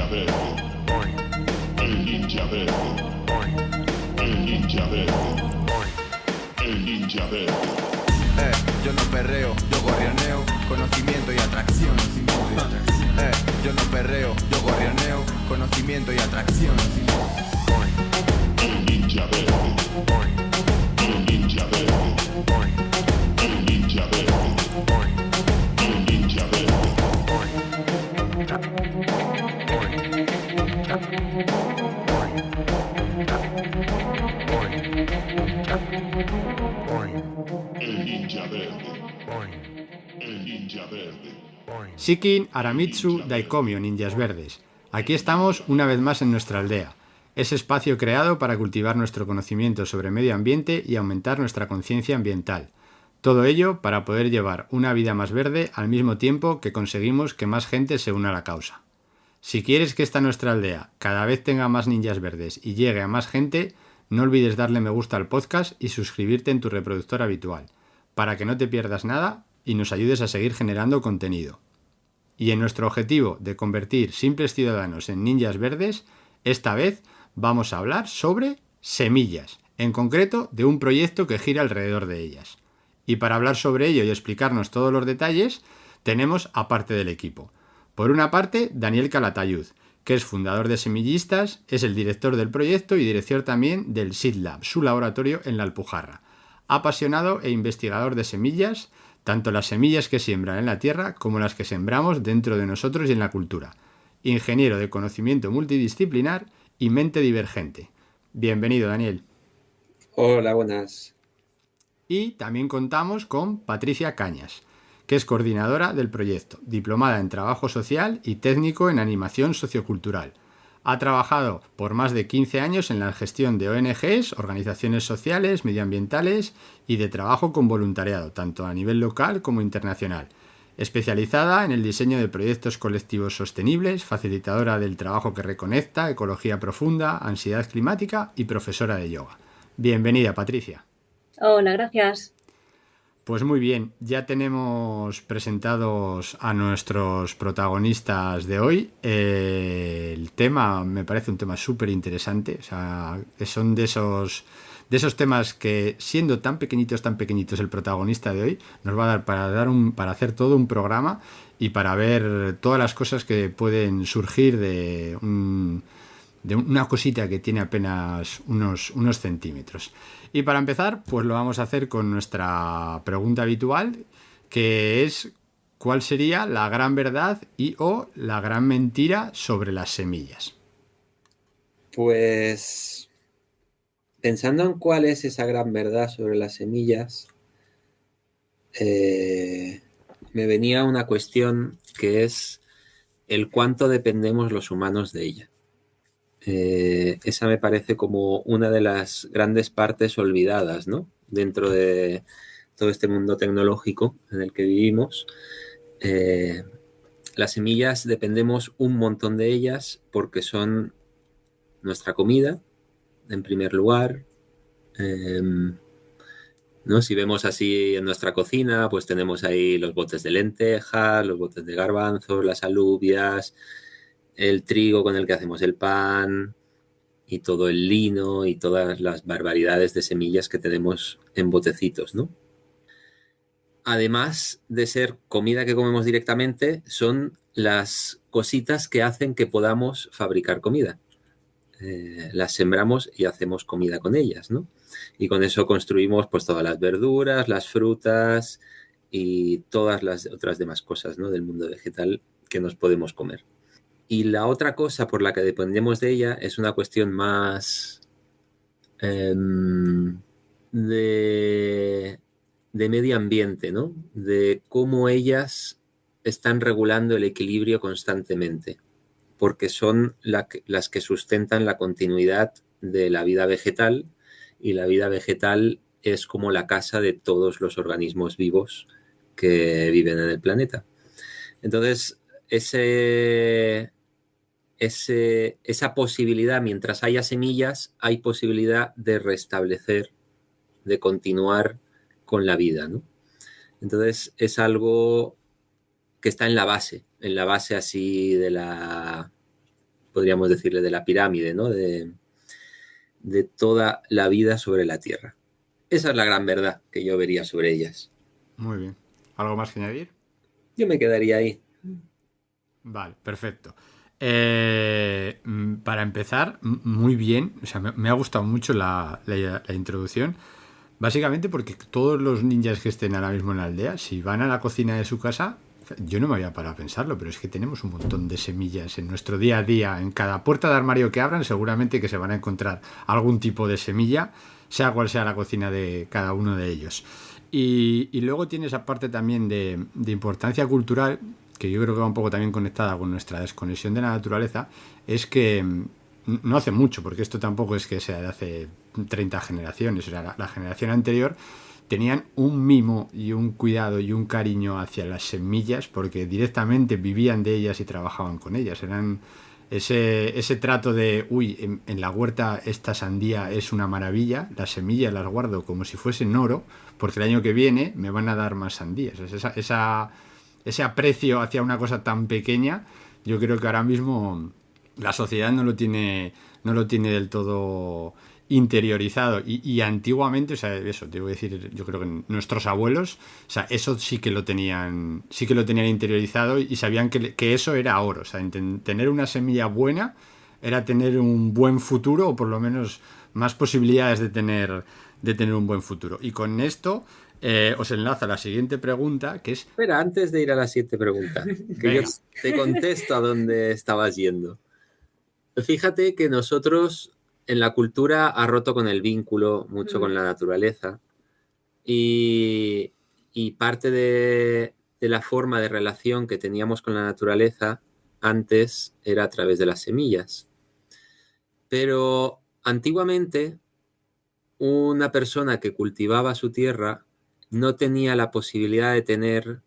ninja verde. El ninja verde. El ninja verde. El ninja verde. Yo no perreo, yo gorrioneo, conocimiento y atracción. Yo no perreo, yo gorrioneo, conocimiento y atracción. El ninja verde. El ninja verde. El ninja verde. El ninja verde. El ninja verde. El ninja verde. Shikin Aramitsu Daikomyo Ninjas Verdes. Aquí estamos una vez más en nuestra aldea, ese espacio creado para cultivar nuestro conocimiento sobre medio ambiente y aumentar nuestra conciencia ambiental. Todo ello para poder llevar una vida más verde al mismo tiempo que conseguimos que más gente se una a la causa. Si quieres que esta nuestra aldea cada vez tenga más ninjas verdes y llegue a más gente, no olvides darle me gusta al podcast y suscribirte en tu reproductor habitual, para que no te pierdas nada y nos ayudes a seguir generando contenido. Y en nuestro objetivo de convertir simples ciudadanos en ninjas verdes, esta vez vamos a hablar sobre semillas, en concreto de un proyecto que gira alrededor de ellas. Y para hablar sobre ello y explicarnos todos los detalles, tenemos a parte del equipo. Por una parte, Daniel Calatayud, que es fundador de Semillistas, es el director del proyecto y director también del Seed Lab, su laboratorio en la Alpujarra. Apasionado e investigador de semillas, tanto las semillas que siembran en la tierra como las que sembramos dentro de nosotros y en la cultura. Ingeniero de conocimiento multidisciplinar y mente divergente. Bienvenido, Daniel. Hola, buenas. Y también contamos con Patricia Cañas, que es coordinadora del proyecto, diplomada en trabajo social y técnico en animación sociocultural. Ha trabajado por más de 15 años en la gestión de ONGs, organizaciones sociales, medioambientales y de trabajo con voluntariado, tanto a nivel local como internacional. Especializada en el diseño de proyectos colectivos sostenibles, facilitadora del trabajo que reconecta, ecología profunda, ansiedad climática y profesora de yoga. Bienvenida, Patricia. Hola, gracias. Pues muy bien, ya tenemos presentados a nuestros protagonistas de hoy. El tema me parece un tema súper interesante. O sea, son de esos temas que, siendo tan pequeñitos el protagonista de hoy, nos va a dar para hacer todo un programa y para ver todas las cosas que pueden surgir de una cosita que tiene apenas unos centímetros. Y para empezar, pues lo vamos a hacer con nuestra pregunta habitual, que es ¿cuál sería la gran verdad o la gran mentira sobre las semillas? Pues pensando en cuál es esa gran verdad sobre las semillas, me venía una cuestión que es el cuánto dependemos los humanos de ella. Esa me parece como una de las grandes partes olvidadas, ¿no? Dentro de todo este mundo tecnológico en el que vivimos. Las semillas dependemos un montón de ellas porque son nuestra comida, en primer lugar. ¿No? Si vemos así en nuestra cocina, pues tenemos ahí los botes de lentejas, los botes de garbanzos, las alubias, el trigo con el que hacemos el pan y todo el lino y todas las barbaridades de semillas que tenemos en botecitos, ¿no? Además de ser comida que comemos directamente, son las cositas que hacen que podamos fabricar comida. Las sembramos y hacemos comida con ellas, ¿no? Y con eso construimos pues todas las verduras, las frutas y todas las otras demás cosas, ¿no? Del mundo vegetal que nos podemos comer. Y la otra cosa por la que dependemos de ella es una cuestión más de medio ambiente, ¿no? De cómo ellas están regulando el equilibrio constantemente, porque son las que sustentan la continuidad de la vida vegetal, y la vida vegetal es como la casa de todos los organismos vivos que viven en el planeta. Entonces, esa posibilidad, mientras haya semillas, hay posibilidad de restablecer, de continuar con la vida, ¿no? Entonces, es algo que está en la base así de la podríamos decirle, de la pirámide, ¿no? De toda la vida sobre la Tierra. Esa es la gran verdad que yo vería sobre ellas. Muy bien. ¿Algo más que añadir? Yo me quedaría ahí. Vale, perfecto. Para empezar, muy bien. O sea, me ha gustado mucho la introducción. Básicamente porque todos los ninjas que estén ahora mismo en la aldea, si van a la cocina de su casa, yo no me había parado a pensarlo, pero es que tenemos un montón de semillas en nuestro día a día. En cada puerta de armario que abran, seguramente que se van a encontrar algún tipo de semilla, sea cual sea la cocina de cada uno de ellos. Y luego tiene esa parte también de importancia cultural, que yo creo que va un poco también conectada con nuestra desconexión de la naturaleza, es que no hace mucho, porque esto tampoco es que sea de hace 30 generaciones, o sea, la generación anterior tenían un mimo y un cuidado y un cariño hacia las semillas, porque directamente vivían de ellas y trabajaban con ellas. Eran ese trato de, uy, en la huerta esta sandía es una maravilla, las semillas las guardo como si fuesen oro, porque el año que viene me van a dar más sandías. Ese aprecio hacia una cosa tan pequeña, yo creo que ahora mismo la sociedad no lo tiene del todo interiorizado y antiguamente, o sea, eso te voy a decir, yo creo que nuestros abuelos, o sea, eso sí que lo tenían interiorizado y sabían que eso era oro, o sea, tener una semilla buena era tener un buen futuro o por lo menos más posibilidades de tener un buen futuro. Y con esto os enlaza la siguiente pregunta, que es... Espera, antes de ir a la siguiente pregunta, que yo te contesto a dónde estabas yendo. Fíjate que nosotros en la cultura ha roto con el vínculo mucho con la naturaleza y parte de la forma de relación que teníamos con la naturaleza antes era a través de las semillas. Pero antiguamente una persona que cultivaba su tierra no tenía la posibilidad de tener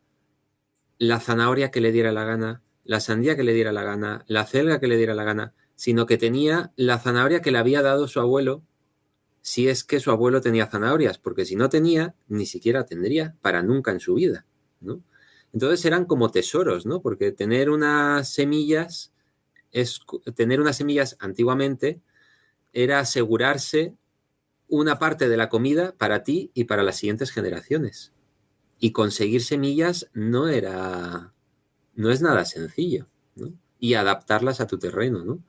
la zanahoria que le diera la gana, la sandía que le diera la gana, la acelga que le diera la gana, sino que tenía la zanahoria que le había dado su abuelo, si es que su abuelo tenía zanahorias, porque si no tenía, ni siquiera tendría para nunca en su vida, ¿no? Entonces eran como tesoros, ¿no? Porque tener unas semillas antiguamente era asegurarse una parte de la comida para ti y para las siguientes generaciones. Y conseguir semillas no es nada sencillo, ¿no? Y adaptarlas a tu terreno, ¿no?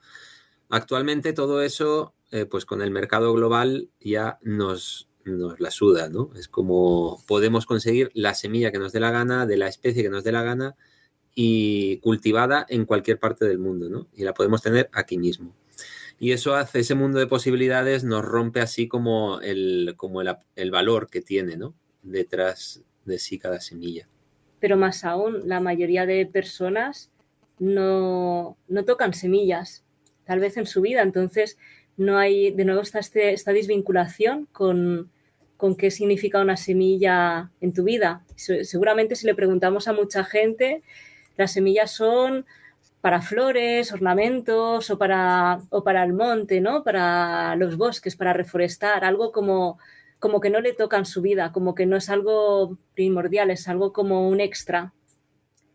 Actualmente todo eso, pues con el mercado global ya nos la suda, ¿no? Es como podemos conseguir la semilla que nos dé la gana, de la especie que nos dé la gana y cultivada en cualquier parte del mundo, ¿no? Y la podemos tener aquí mismo. Y eso hace, ese mundo de posibilidades nos rompe así como el valor que tiene, ¿no? Detrás de sí cada semilla. Pero más aún, la mayoría de personas no tocan semillas, tal vez en su vida. Entonces, no hay, de nuevo, esta desvinculación con qué significa una semilla en tu vida. Seguramente si le preguntamos a mucha gente, las semillas son para flores, ornamentos o para el monte, ¿no? Para los bosques, para reforestar, algo como que no le tocan su vida, como que no es algo primordial, es algo como un extra,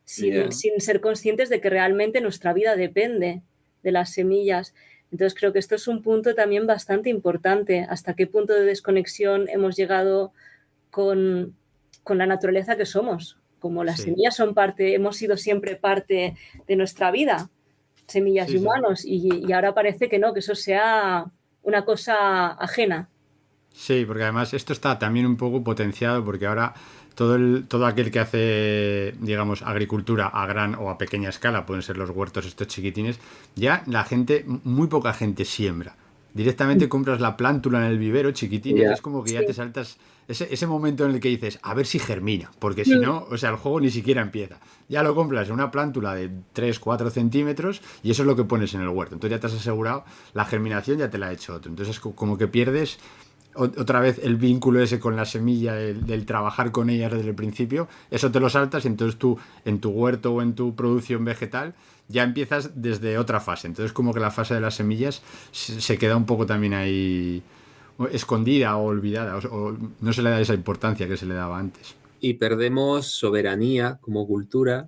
sin ser conscientes de que realmente nuestra vida depende de las semillas. Entonces creo que esto es un punto también bastante importante, hasta qué punto de desconexión hemos llegado con la naturaleza que somos. Como las semillas son parte, hemos sido siempre parte de nuestra vida, semillas y humanos, y ahora parece que no, que eso sea una cosa ajena. Sí, porque además esto está también un poco potenciado porque ahora todo aquel que hace, digamos, agricultura a gran o a pequeña escala, pueden ser los huertos estos chiquitines, ya la gente, muy poca gente siembra. Directamente compras la plántula en el vivero chiquitín y es como que ya te saltas ese momento en el que dices, a ver si germina, porque si no, o sea, el juego ni siquiera empieza. Ya lo compras en una plántula de 3-4 centímetros y eso es lo que pones en el huerto. Entonces ya te has asegurado, la germinación ya te la ha hecho otro. Entonces es como que pierdes otra vez el vínculo ese con la semilla, del trabajar con ellas desde el principio, eso te lo saltas y entonces tú en tu huerto o en tu producción vegetal ya empiezas desde otra fase. Entonces como que la fase de las semillas se queda un poco también ahí escondida o olvidada, o no se le da esa importancia que se le daba antes. Y perdemos soberanía como cultura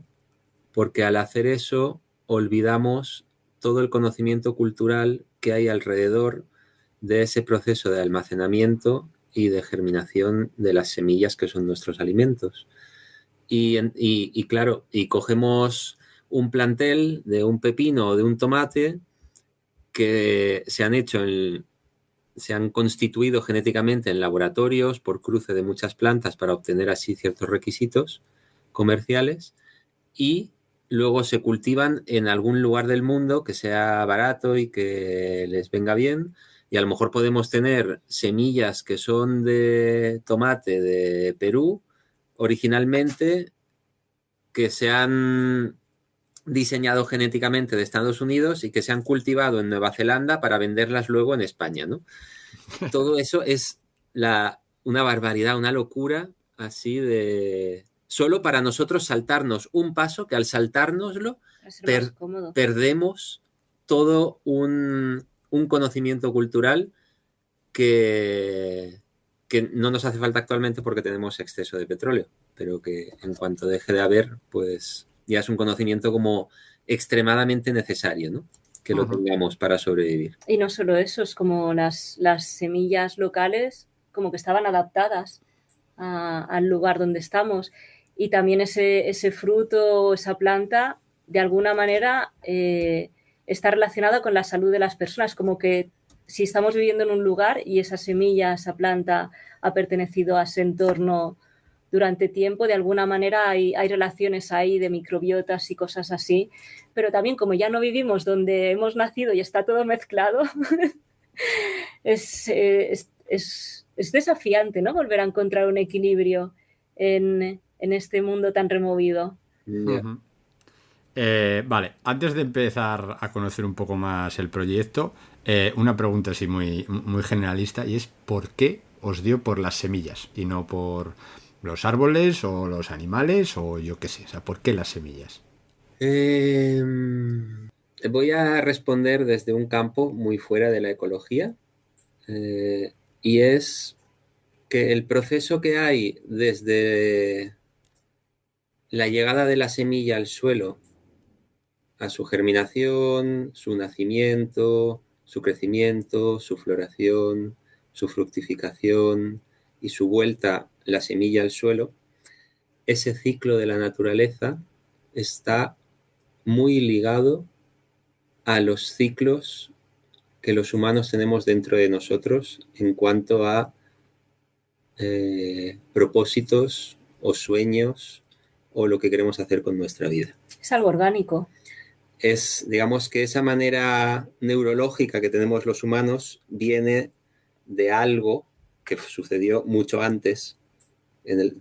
porque al hacer eso olvidamos todo el conocimiento cultural que hay alrededor de ese proceso de almacenamiento y de germinación de las semillas que son nuestros alimentos. Y claro, y cogemos un plantel de un pepino o de un tomate que se han constituido genéticamente en laboratorios por cruce de muchas plantas para obtener así ciertos requisitos comerciales, y luego se cultivan en algún lugar del mundo que sea barato y que les venga bien, y a lo mejor podemos tener semillas que son de tomate de Perú originalmente, que se han diseñado genéticamente de Estados Unidos y que se han cultivado en Nueva Zelanda para venderlas luego en España, ¿no? Todo eso es una barbaridad, una locura así de... Solo para nosotros saltarnos un paso, que al saltárnoslo perdemos todo un conocimiento cultural que no nos hace falta actualmente porque tenemos exceso de petróleo, pero que en cuanto deje de haber, pues ya es un conocimiento como extremadamente necesario, ¿no? Que lo tengamos para sobrevivir. Y no solo eso, es como las semillas locales como que estaban adaptadas al lugar donde estamos, y también ese fruto, esa planta, de alguna manera está relacionada con la salud de las personas, como que si estamos viviendo en un lugar y esa semilla, esa planta ha pertenecido a ese entorno durante tiempo, de alguna manera hay relaciones ahí de microbiotas y cosas así, pero también como ya no vivimos donde hemos nacido y está todo mezclado, es desafiante, ¿no? Volver a encontrar un equilibrio en este mundo tan removido. Uh-huh. Vale, antes de empezar a conocer un poco más el proyecto, una pregunta así muy, muy generalista, y es ¿por qué os dio por las semillas y no por los árboles o los animales o yo qué sé? O sea, ¿por qué las semillas? Voy a responder desde un campo muy fuera de la ecología, y es que el proceso que hay desde la llegada de la semilla al suelo a su germinación, su nacimiento, su crecimiento, su floración, su fructificación y su vuelta la semilla al suelo, ese ciclo de la naturaleza está muy ligado a los ciclos que los humanos tenemos dentro de nosotros en cuanto a propósitos o sueños o lo que queremos hacer con nuestra vida. Es algo orgánico. Es, digamos que esa manera neurológica que tenemos los humanos viene de algo que sucedió mucho antes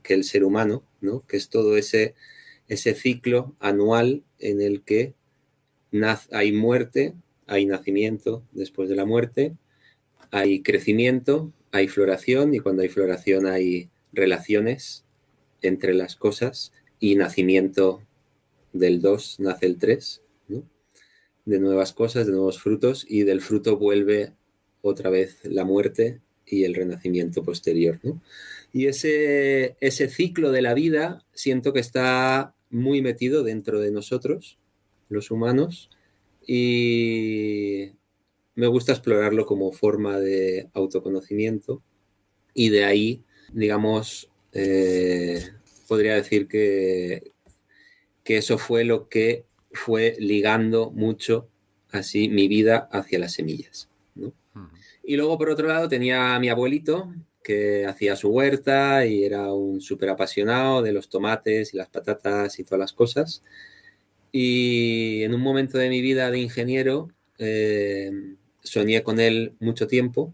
que el ser humano, ¿no? Que es todo ese ciclo anual en el que hay muerte, hay nacimiento después de la muerte, hay crecimiento, hay floración, y cuando hay floración hay relaciones entre las cosas, y nacimiento del 2 nace el 3, ¿no? De nuevas cosas, de nuevos frutos, y del fruto vuelve otra vez la muerte y el renacimiento posterior, ¿no? Y ese ciclo de la vida siento que está muy metido dentro de nosotros, los humanos, y me gusta explorarlo como forma de autoconocimiento, y de ahí, digamos, podría decir que eso fue lo que fue ligando mucho así mi vida hacia las semillas, ¿no? Y luego, por otro lado, tenía a mi abuelito, que hacía su huerta y era un súper apasionado de los tomates y las patatas y todas las cosas. Y en un momento de mi vida de ingeniero, soñé con él mucho tiempo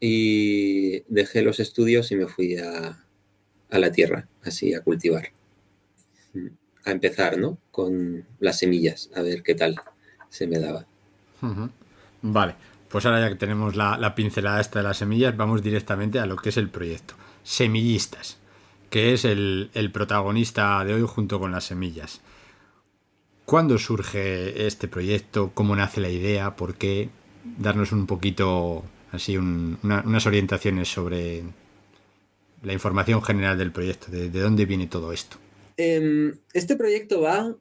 y dejé los estudios y me fui a la tierra, así, a cultivar. A empezar, ¿no? Con las semillas, a ver qué tal se me daba. Uh-huh. Vale, pues ahora ya que tenemos la pincelada esta de las semillas, vamos directamente a lo que es el proyecto. Semillistas, que es el protagonista de hoy junto con las semillas. ¿Cuándo surge este proyecto? ¿Cómo nace la idea? ¿Por qué? Darnos un poquito, así, unas orientaciones sobre la información general del proyecto. ¿De dónde viene todo esto? Este proyecto va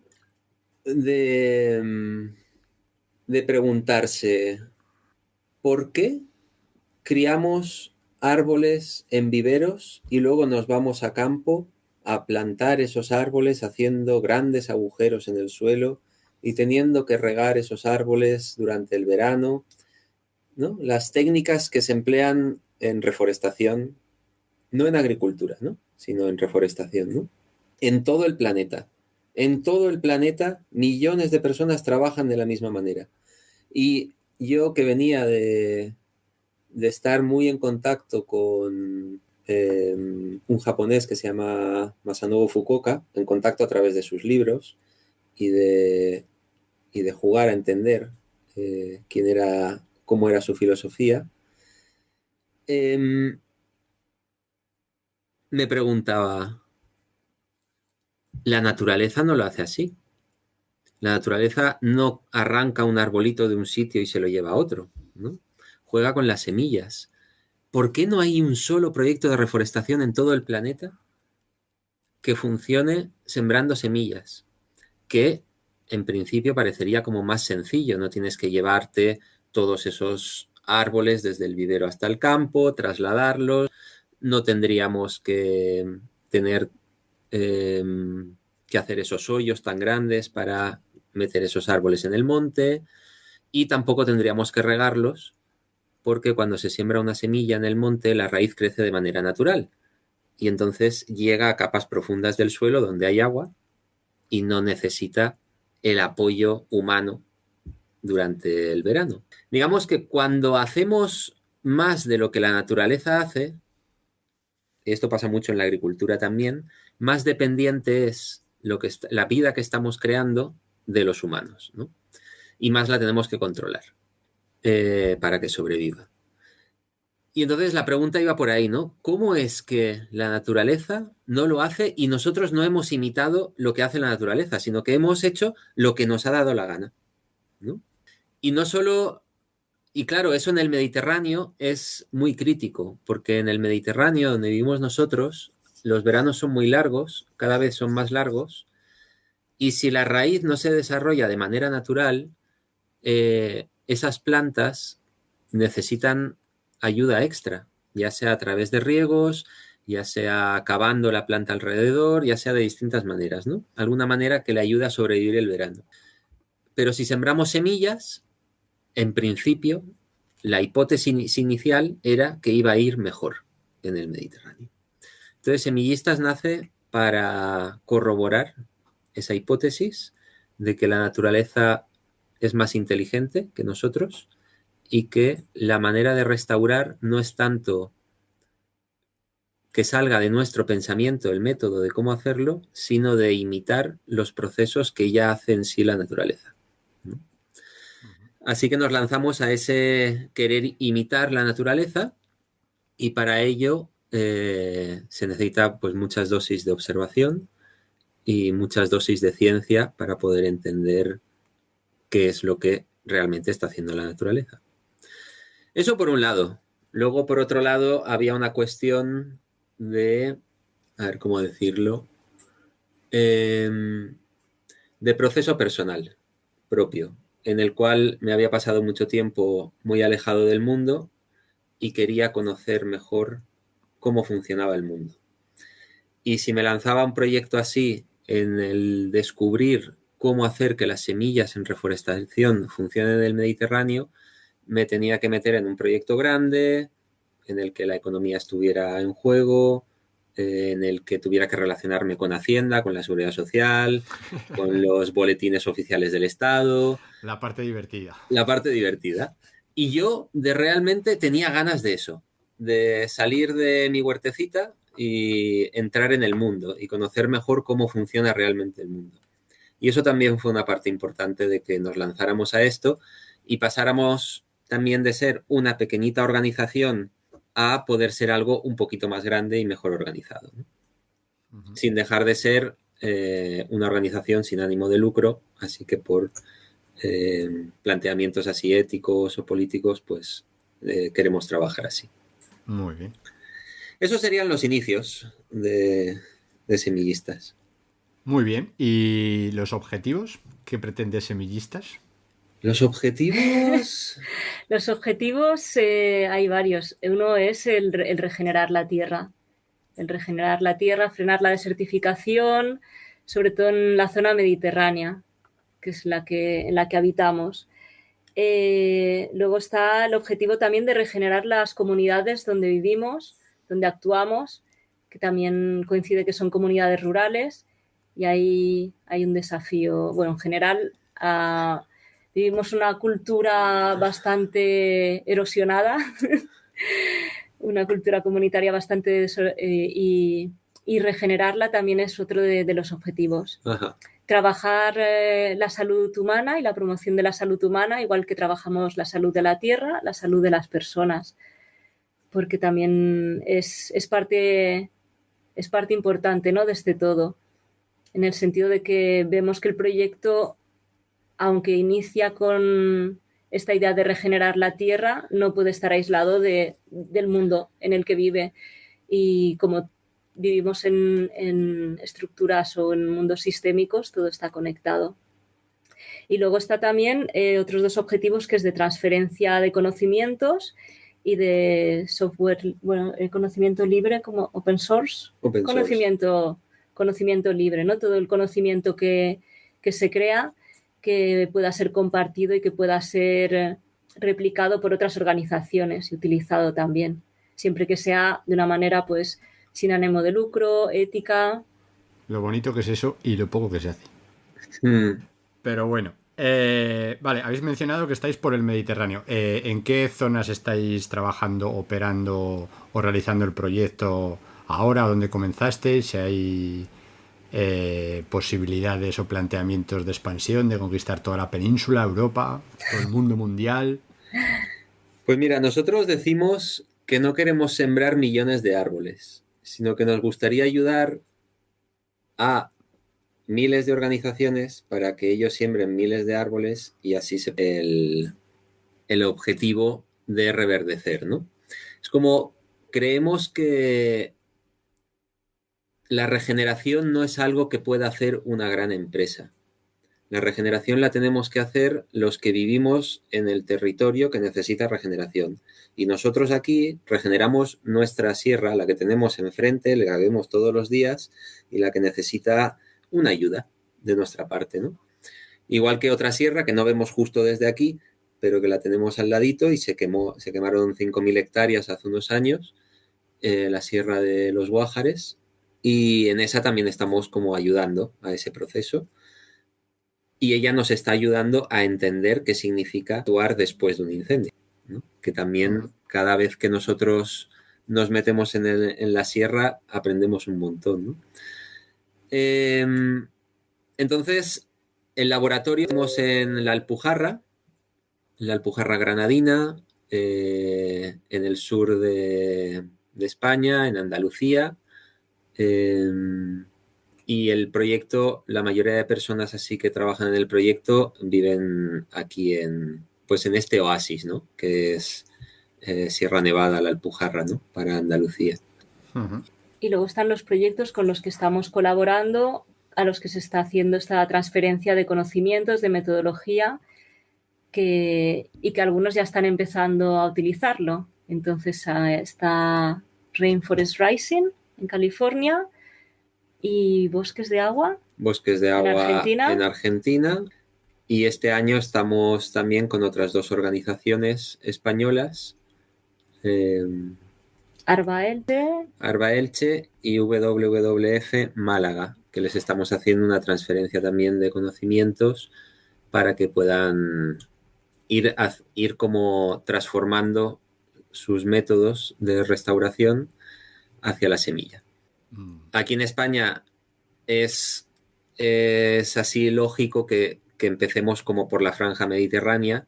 de de preguntarse ¿por qué criamos árboles en viveros y luego nos vamos a campo a plantar esos árboles haciendo grandes agujeros en el suelo y teniendo que regar esos árboles durante el verano, ¿no? Las técnicas que se emplean en reforestación, no en agricultura, ¿no? Sino en reforestación, ¿no? En todo el planeta. En todo el planeta, millones de personas trabajan de la misma manera. Y yo que venía de estar muy en contacto con un japonés que se llama Masanobu Fukuoka, en contacto a través de sus libros y de jugar a entender quién era, cómo era su filosofía, me preguntaba, la naturaleza no lo hace así. La naturaleza no arranca un arbolito de un sitio y se lo lleva a otro, ¿no? Juega con las semillas. ¿Por qué no hay un solo proyecto de reforestación en todo el planeta que funcione sembrando semillas? Que en principio parecería como más sencillo, no tienes que llevarte todos esos árboles desde el vivero hasta el campo, trasladarlos, no tendríamos que tener que hacer esos hoyos tan grandes para meter esos árboles en el monte y tampoco tendríamos que regarlos porque cuando se siembra una semilla en el monte la raíz crece de manera natural y entonces llega a capas profundas del suelo donde hay agua y no necesita el apoyo humano durante el verano. Digamos que cuando hacemos más de lo que la naturaleza hace, y esto pasa mucho en la agricultura también, más dependiente es la vida que estamos creando de los humanos, ¿no? Y más la tenemos que controlar para que sobreviva. Y entonces la pregunta iba por ahí, ¿no? ¿Cómo es que la naturaleza no lo hace y nosotros no hemos imitado lo que hace la naturaleza, sino que hemos hecho lo que nos ha dado la gana, ¿no? Y no solo... Y claro, eso en el Mediterráneo es muy crítico, porque en el Mediterráneo, donde vivimos nosotros, los veranos son muy largos, cada vez son más largos, y si la raíz no se desarrolla de manera natural, esas plantas necesitan ayuda extra, ya sea a través de riegos, ya sea cavando la planta alrededor, ya sea de distintas maneras, ¿no? Alguna manera que le ayude a sobrevivir el verano. Pero si sembramos semillas, en principio, la hipótesis inicial era que iba a ir mejor en el Mediterráneo. Entonces, Semillistas nace para corroborar esa hipótesis de que la naturaleza es más inteligente que nosotros y que la manera de restaurar no es tanto que salga de nuestro pensamiento el método de cómo hacerlo, sino de imitar los procesos que ya hace en sí la naturaleza. Así que nos lanzamos a ese querer imitar la naturaleza y para ello se necesita pues muchas dosis de observación y muchas dosis de ciencia para poder entender qué es lo que realmente está haciendo la naturaleza. Eso por un lado. Luego, por otro lado, había una cuestión de, a ver cómo decirlo, de proceso personal propio, en el cual me había pasado mucho tiempo muy alejado del mundo y quería conocer mejor cómo funcionaba el mundo. Y si me lanzaba un proyecto así en el descubrir cómo hacer que las semillas en reforestación funcionen en el Mediterráneo, me tenía que meter en un proyecto grande, en el que la economía estuviera en juego, en el que tuviera que relacionarme con Hacienda, con la Seguridad Social, con los boletines oficiales del Estado. La parte divertida. La parte divertida. Y yo realmente tenía ganas de eso, de salir de mi huertecita y entrar en el mundo y conocer mejor cómo funciona realmente el mundo. Y eso también fue una parte importante de que nos lanzáramos a esto y pasáramos también de ser una pequeñita organización a poder ser algo un poquito más grande y mejor organizado, ¿no? Uh-huh. Sin dejar de ser una organización sin ánimo de lucro, así que por planteamientos así éticos o políticos, pues queremos trabajar así. Muy bien. Esos serían los inicios de Semillistas. Muy bien. ¿Y los objetivos que pretende Semillistas? Los objetivos... Los objetivos hay varios. Uno es el regenerar la tierra. El regenerar la tierra, frenar la desertificación, sobre todo en la zona mediterránea, que es en la que habitamos. Luego está el objetivo también de regenerar las comunidades donde vivimos, donde actuamos, que también coincide que son comunidades rurales, y ahí hay un desafío. Bueno, en general vivimos una cultura bastante erosionada, una cultura comunitaria bastante... y regenerarla también es otro de los objetivos. Ajá. Trabajar la salud humana y la promoción de la salud humana, igual que trabajamos la salud de la tierra, la salud de las personas, porque también es parte importante, ¿no?, de este todo, en el sentido de que vemos que el proyecto, aunque inicia con esta idea de regenerar la tierra, no puede estar aislado del mundo en el que vive. Y como vivimos en estructuras o en mundos sistémicos, todo está conectado. Y luego está también otros dos objetivos, que es de transferencia de conocimientos y de software, bueno, el conocimiento libre como open source. Conocimiento libre, ¿no? Todo el conocimiento que se crea, que pueda ser compartido y que pueda ser replicado por otras organizaciones y utilizado también, siempre que sea de una manera, pues, sin ánimo de lucro, ética. Lo bonito que es eso y lo poco que se hace. Pero bueno, vale, habéis mencionado que estáis por el Mediterráneo. ¿En qué zonas estáis trabajando, operando o realizando el proyecto ahora? ¿Dónde comenzasteis? Si hay posibilidades o planteamientos de expansión, de conquistar toda la península, Europa, todo el mundo mundial. Pues mira, nosotros decimos que no queremos sembrar millones de árboles, sino que nos gustaría ayudar a miles de organizaciones para que ellos siembren miles de árboles y así el objetivo de reverdecer, ¿no? Es como, creemos que la regeneración no es algo que pueda hacer una gran empresa. La regeneración la tenemos que hacer los que vivimos en el territorio que necesita regeneración. Y nosotros aquí regeneramos nuestra sierra, la que tenemos enfrente, la que vemos todos los días y la que necesita una ayuda de nuestra parte, ¿no? Igual que otra sierra que no vemos justo desde aquí, pero que la tenemos al ladito y se quemaron 5.000 hectáreas hace unos años, la sierra de los Guájares, y en esa también estamos como ayudando a ese proceso. Y ella nos está ayudando a entender qué significa actuar después de un incendio, ¿no? Que también cada vez que nosotros nos metemos en la sierra aprendemos un montón, ¿no? Entonces, el laboratorio tenemos en la Alpujarra granadina, en el sur de España, en Andalucía. Y el proyecto, la mayoría de personas así que trabajan en el proyecto viven aquí en este oasis, ¿no? Que es Sierra Nevada, la Alpujarra, ¿no? Para Andalucía. Uh-huh. Y luego están los proyectos con los que estamos colaborando, a los que se está haciendo esta transferencia de conocimientos, de metodología, y que algunos ya están empezando a utilizarlo. Entonces está Rainforest Rising en California y Bosques de Agua. Bosques de Agua en Argentina. Y este año estamos también con otras dos organizaciones españolas. Arba Elche y WWF Málaga, que les estamos haciendo una transferencia también de conocimientos para que puedan ir como transformando sus métodos de restauración hacia la semilla. Aquí en España es así lógico que empecemos como por la franja mediterránea,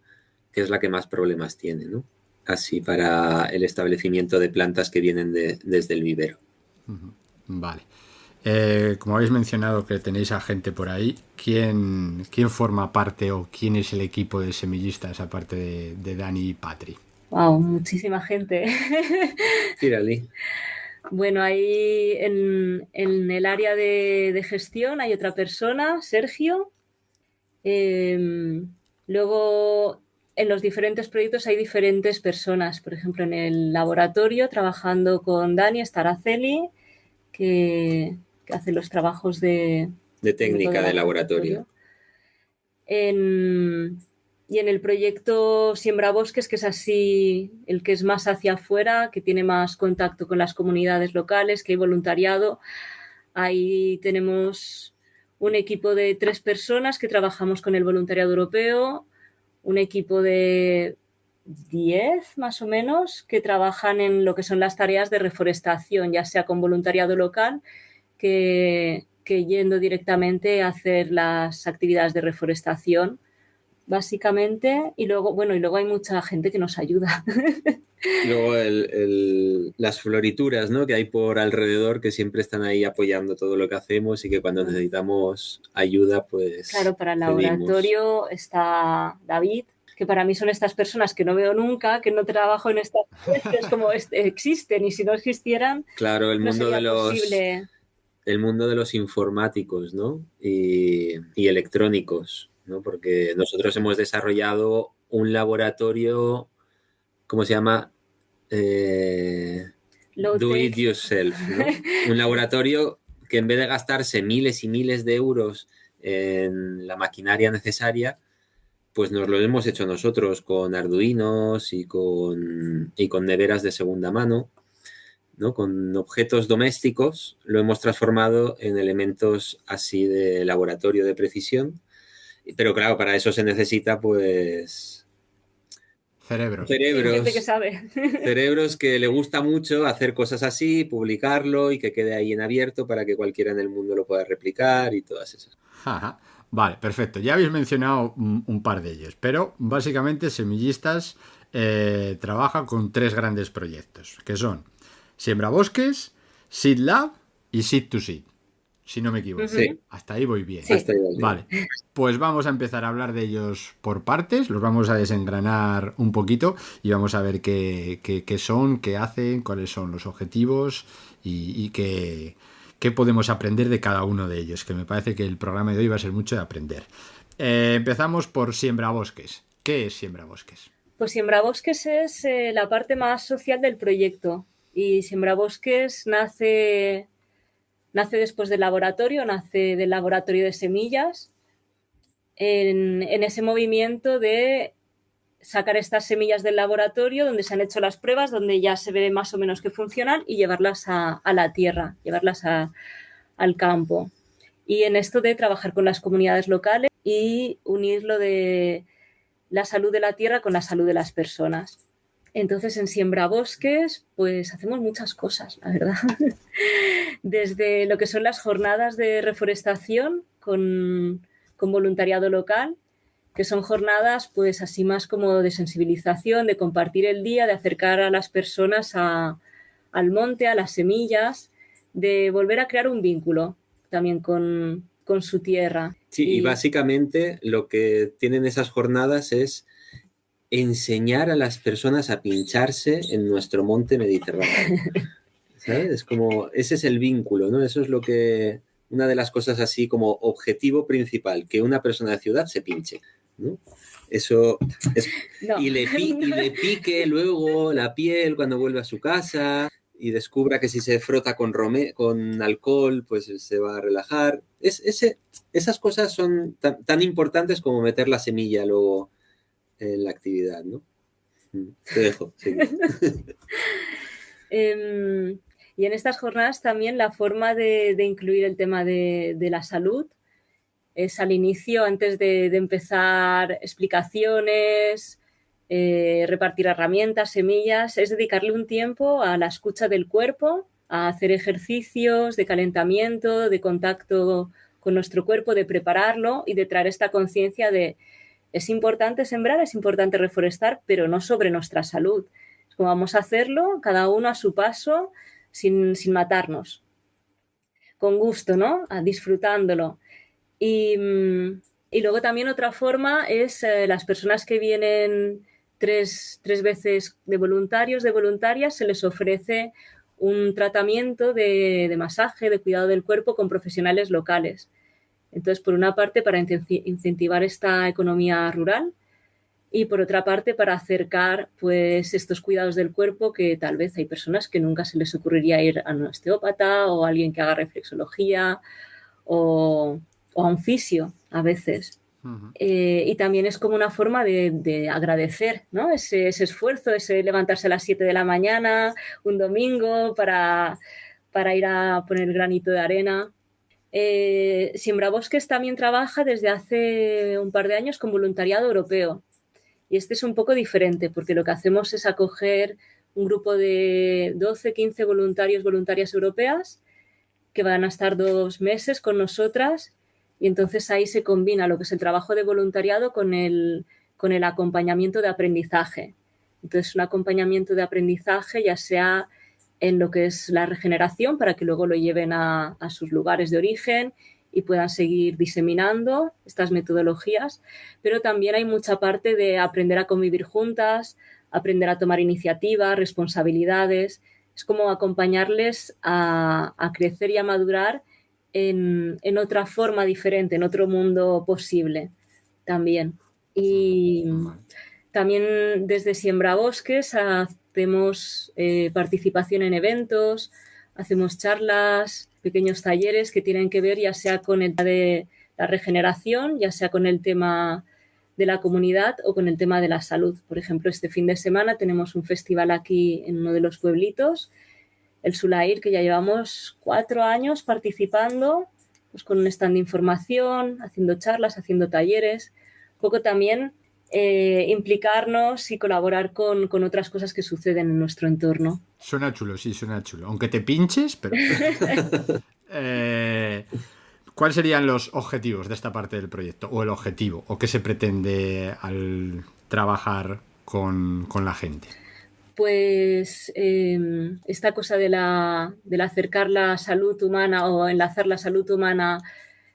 que es la que más problemas tiene, ¿no? Así para el establecimiento de plantas que vienen desde el vivero. Vale. Como habéis mencionado que tenéis a gente por ahí, ¿quién forma parte o quién es el equipo de semillistas aparte de Dani y Patri? Wow, muchísima gente. Tírale. Bueno, ahí en el área de gestión hay otra persona, Sergio. Luego, en los diferentes proyectos hay diferentes personas. Por ejemplo, en el laboratorio, trabajando con Dani Staraceli, que hace los trabajos de técnica de laboratorio. Y en el proyecto Siembra Bosques, que es así el que es más hacia afuera, que tiene más contacto con las comunidades locales, que hay voluntariado, ahí tenemos un equipo de 3 personas que trabajamos con el voluntariado europeo, un equipo de 10 más o menos que trabajan en lo que son las tareas de reforestación, ya sea con voluntariado local que yendo directamente a hacer las actividades de reforestación, básicamente. Y luego hay mucha gente que nos ayuda. Luego las florituras, ¿no?, que hay por alrededor, que siempre están ahí apoyando todo lo que hacemos y que cuando necesitamos ayuda, pues claro, para el laboratorio está David, que para mí son estas personas que no veo nunca, que no trabajo en estas cosas, es como existen, y si no existieran, claro, el mundo no posible. El mundo de los informáticos, ¿no? Y electrónicos, ¿no? Porque nosotros hemos desarrollado un laboratorio, ¿cómo se llama? Do it yourself, ¿no? Un laboratorio que en vez de gastarse miles y miles de euros en la maquinaria necesaria, pues nos lo hemos hecho nosotros con Arduinos y con neveras de segunda mano, ¿no? Con objetos domésticos lo hemos transformado en elementos así de laboratorio de precisión. Pero claro, para eso se necesita pues cerebros. Gente que sabe. Cerebros que le gusta mucho hacer cosas así, publicarlo y que quede ahí en abierto para que cualquiera en el mundo lo pueda replicar y todas esas. Ajá. Vale, perfecto. Ya habéis mencionado un par de ellos, pero básicamente Semillistas trabaja con 3 grandes proyectos, que son Siembra Bosques, Seed Lab y Seed to Seed, si no me equivoco. Sí. Hasta ahí voy bien. Sí. Hasta ahí voy bien. Vale, pues vamos a empezar a hablar de ellos por partes, los vamos a desengranar un poquito y vamos a ver qué son, qué hacen, cuáles son los objetivos y qué podemos aprender de cada uno de ellos, que me parece que el programa de hoy va a ser mucho de aprender. Empezamos por Siembra Bosques. ¿Qué es Siembra Bosques? Pues Siembra Bosques es la parte más social del proyecto. Y Siembra Bosques nace después del laboratorio de semillas, en ese movimiento de sacar estas semillas del laboratorio donde se han hecho las pruebas, donde ya se ve más o menos que funcionan, y llevarlas a la tierra, llevarlas al campo. Y en esto de trabajar con las comunidades locales y unir lo de la salud de la tierra con la salud de las personas. Entonces, en Siembra Bosques, pues hacemos muchas cosas, la verdad. Desde lo que son las jornadas de reforestación con voluntariado local, que son jornadas pues así más como de sensibilización, de compartir el día, de acercar a las personas al monte, a las semillas, de volver a crear un vínculo también con su tierra. Sí, y básicamente lo que tienen esas jornadas es enseñar a las personas a pincharse en nuestro monte mediterráneo. ¿Sabes? Es como, ese es el vínculo, ¿no? Eso es lo que, una de las cosas así como objetivo principal, que una persona de ciudad se pinche, ¿no? Eso es, no. y le pique luego la piel cuando vuelve a su casa y descubra que si se frota con alcohol, pues se va a relajar. Esas cosas son tan importantes como meter la semilla luego en la actividad, ¿no? Te dejo. Sí. Y en estas jornadas también la forma de incluir el tema de la salud es al inicio, antes de empezar explicaciones, repartir herramientas, semillas, es dedicarle un tiempo a la escucha del cuerpo, a hacer ejercicios de calentamiento, de contacto con nuestro cuerpo, de prepararlo y de traer esta conciencia de es importante sembrar, es importante reforestar, pero no sobre nuestra salud. Es como vamos a hacerlo, cada uno a su paso, sin matarnos. Con gusto, ¿no? Disfrutándolo. Y luego también otra forma es las personas que vienen tres veces de voluntarios, de voluntarias, se les ofrece un tratamiento de masaje, de cuidado del cuerpo con profesionales locales. Entonces, por una parte, para incentivar esta economía rural y por otra parte, para acercar pues estos cuidados del cuerpo que tal vez hay personas que nunca se les ocurriría ir a un osteópata o a alguien que haga reflexología o a un fisio a veces. Y también es como una forma de agradecer, ¿no? Ese esfuerzo, ese levantarse a las 7 de la mañana, un domingo, para ir a poner el granito de arena. Siembrabosques también trabaja desde hace un par de años con voluntariado europeo. Y este es un poco diferente, porque lo que hacemos es acoger un grupo de 12, 15 voluntarias europeas que van a estar 2 meses con nosotras. Y entonces ahí se combina lo que es el trabajo de voluntariado con el acompañamiento de aprendizaje. Entonces, un acompañamiento de aprendizaje, ya sea en lo que es la regeneración, para que luego lo lleven a sus lugares de origen y puedan seguir diseminando estas metodologías, pero también hay mucha parte de aprender a convivir juntas, aprender a tomar iniciativas, responsabilidades. Es como acompañarles a crecer y a madurar en otra forma diferente, en otro mundo posible también. Y también desde Siembrabosques hacemos participación en eventos, hacemos charlas, pequeños talleres que tienen que ver ya sea con el tema de la regeneración, ya sea con el tema de la comunidad o con el tema de la salud. Por ejemplo, este fin de semana tenemos un festival aquí en uno de los pueblitos, el Sulair, que ya llevamos 4 años participando, pues con un stand de información, haciendo charlas, haciendo talleres, un poco también implicarnos y colaborar con otras cosas que suceden en nuestro entorno. Suena chulo, sí, suena chulo. Aunque te pinches, pero... ¿Cuáles serían los objetivos de esta parte del proyecto? ¿O el objetivo? ¿O qué se pretende al trabajar con la gente? Pues esta cosa del acercar la salud humana o enlazar la salud humana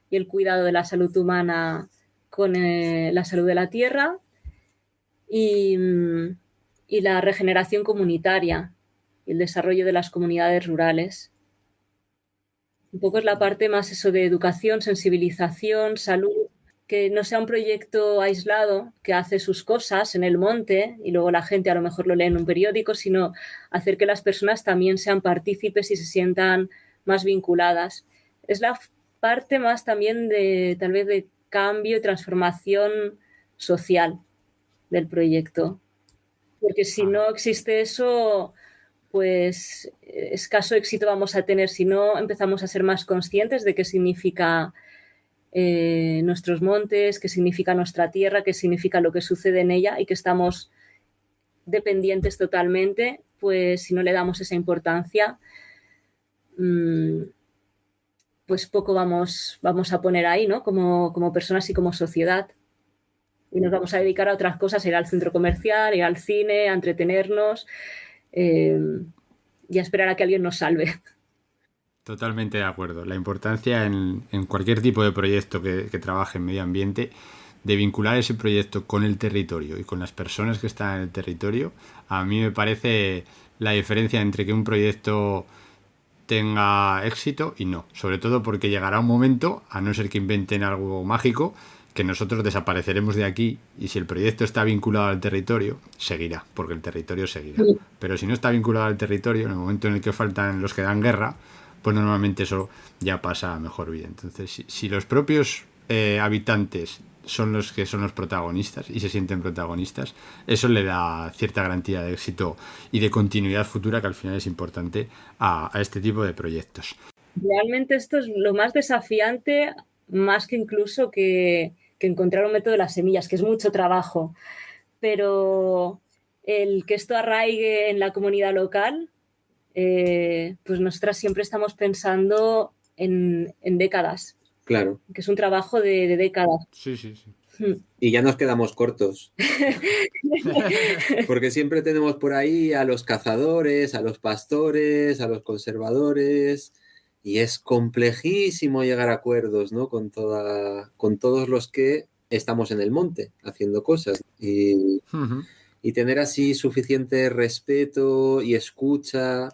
y el cuidado de la salud humana con la salud de la tierra y la regeneración comunitaria y el desarrollo de las comunidades rurales. Un poco es la parte más eso de educación, sensibilización, salud, que no sea un proyecto aislado que hace sus cosas en el monte y luego la gente a lo mejor lo lee en un periódico, sino hacer que las personas también sean partícipes y se sientan más vinculadas. Es la parte más también de tal vez de cambio y transformación social del proyecto. Porque si no existe eso, pues escaso éxito vamos a tener si no empezamos a ser más conscientes de qué significa nuestros montes, qué significa nuestra tierra, qué significa lo que sucede en ella y que estamos dependientes totalmente, pues si no le damos esa importancia, pues poco vamos a poner ahí, ¿no? Como personas y como sociedad. Y nos vamos a dedicar a otras cosas, a ir al centro comercial, ir al cine, a entretenernos y a esperar a que alguien nos salve. Totalmente de acuerdo. La importancia en cualquier tipo de proyecto que trabaje en medio ambiente, de vincular ese proyecto con el territorio y con las personas que están en el territorio, a mí me parece la diferencia entre que un proyecto tenga éxito y no. Sobre todo porque llegará un momento, a no ser que inventen algo mágico, que nosotros desapareceremos de aquí y si el proyecto está vinculado al territorio, seguirá, porque el territorio seguirá. Pero si no está vinculado al territorio, en el momento en el que faltan los que dan guerra, pues normalmente eso ya pasa a mejor vida. Entonces, si los propios habitantes son los que son los protagonistas y se sienten protagonistas, eso le da cierta garantía de éxito y de continuidad futura que al final es importante a este tipo de proyectos. Realmente esto es lo más desafiante, más que incluso que encontrar un método de las semillas, que es mucho trabajo, pero el que esto arraigue en la comunidad local, pues nosotras siempre estamos pensando en décadas. Claro. Que es un trabajo de décadas. Sí, sí, sí. Y ya nos quedamos cortos. Porque siempre tenemos por ahí a los cazadores, a los pastores, a los conservadores, y es complejísimo llegar a acuerdos, ¿no? Con todos los que estamos en el monte haciendo cosas. Y tener así suficiente respeto y escucha,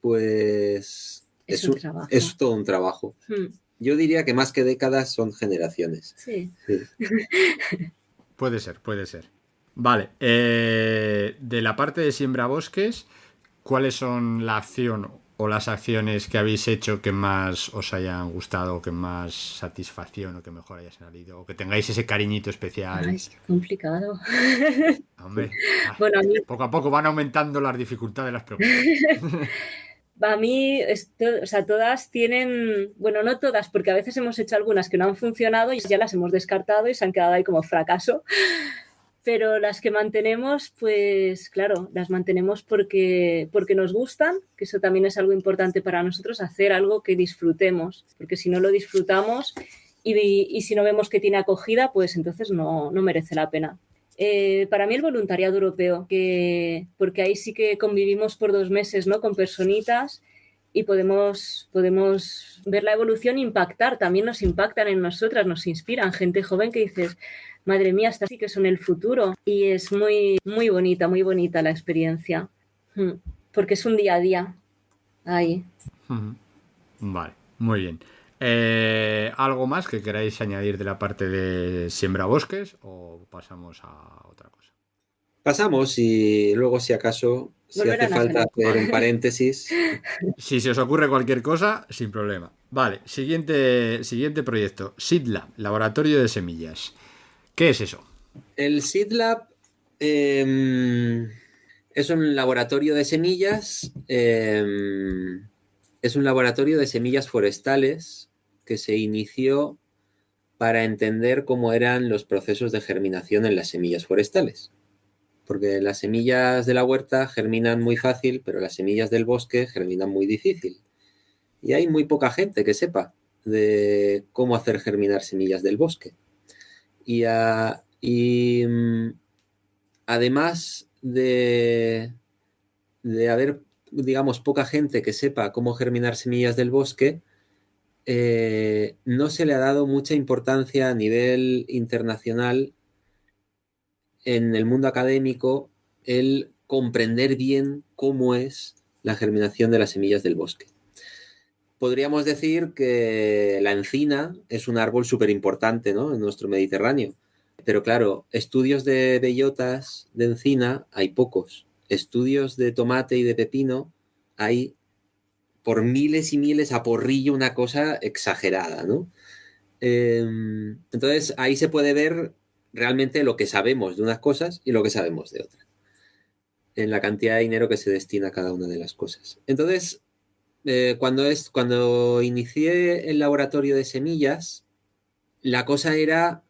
pues es un trabajo. Es todo un trabajo. Yo diría que más que décadas son generaciones. Sí. Sí. Puede ser, puede ser. Vale, de la parte de siembra bosques, ¿cuáles son la acción o las acciones que habéis hecho que más os hayan gustado, que más satisfacción o que mejor haya salido, o que tengáis ese cariñito especial? Ay, qué complicado. Hombre, Bueno, a mí, poco a poco van aumentando las dificultades de las preguntas. a mí o sea, todas tienen, bueno, no todas, porque a veces hemos hecho algunas que no han funcionado y ya las hemos descartado y se han quedado ahí como fracaso. Pero las que mantenemos, pues claro, las mantenemos porque nos gustan, que eso también es algo importante para nosotros, hacer algo que disfrutemos, porque si no lo disfrutamos y si no vemos que tiene acogida, pues entonces no merece la pena. Para mí el voluntariado europeo, porque ahí sí que convivimos por 2 meses, ¿no? Con personitas y podemos ver la evolución, impactar, también nos impactan en nosotras, nos inspiran, gente joven que dices, madre mía, estas sí que son el futuro. Y es muy bonita la experiencia, porque es un día a día ahí. Vale, muy bien. ¿Algo más que queráis añadir de la parte de siembra bosques o pasamos a otra cosa? Pasamos y luego, si acaso, si hace Volverán a falta salir. hacer un paréntesis. Si se os ocurre cualquier cosa, sin problema. Vale, siguiente proyecto. SeedLab, laboratorio de semillas. ¿Qué es eso? El Seed Lab es un laboratorio de semillas. Es un laboratorio de semillas forestales que se inició para entender cómo eran los procesos de germinación en las semillas forestales. Porque las semillas de la huerta germinan muy fácil, pero las semillas del bosque germinan muy difícil. Y hay muy poca gente que sepa de cómo hacer germinar semillas del bosque. Y además de haber, digamos, poca gente que sepa cómo germinar semillas del bosque, no se le ha dado mucha importancia a nivel internacional en el mundo académico el comprender bien cómo es la germinación de las semillas del bosque. Podríamos decir que la encina es un árbol súper importante, ¿no?, en nuestro Mediterráneo. Pero claro, estudios de bellotas de encina hay pocos. Estudios de tomate y de pepino hay por miles y miles, a porrillo, una cosa exagerada, ¿no? Entonces ahí se puede ver realmente lo que sabemos de unas cosas y lo que sabemos de otras, en la cantidad de dinero que se destina a cada una de las cosas. Entonces, cuando inicié el laboratorio de semillas, la cosa era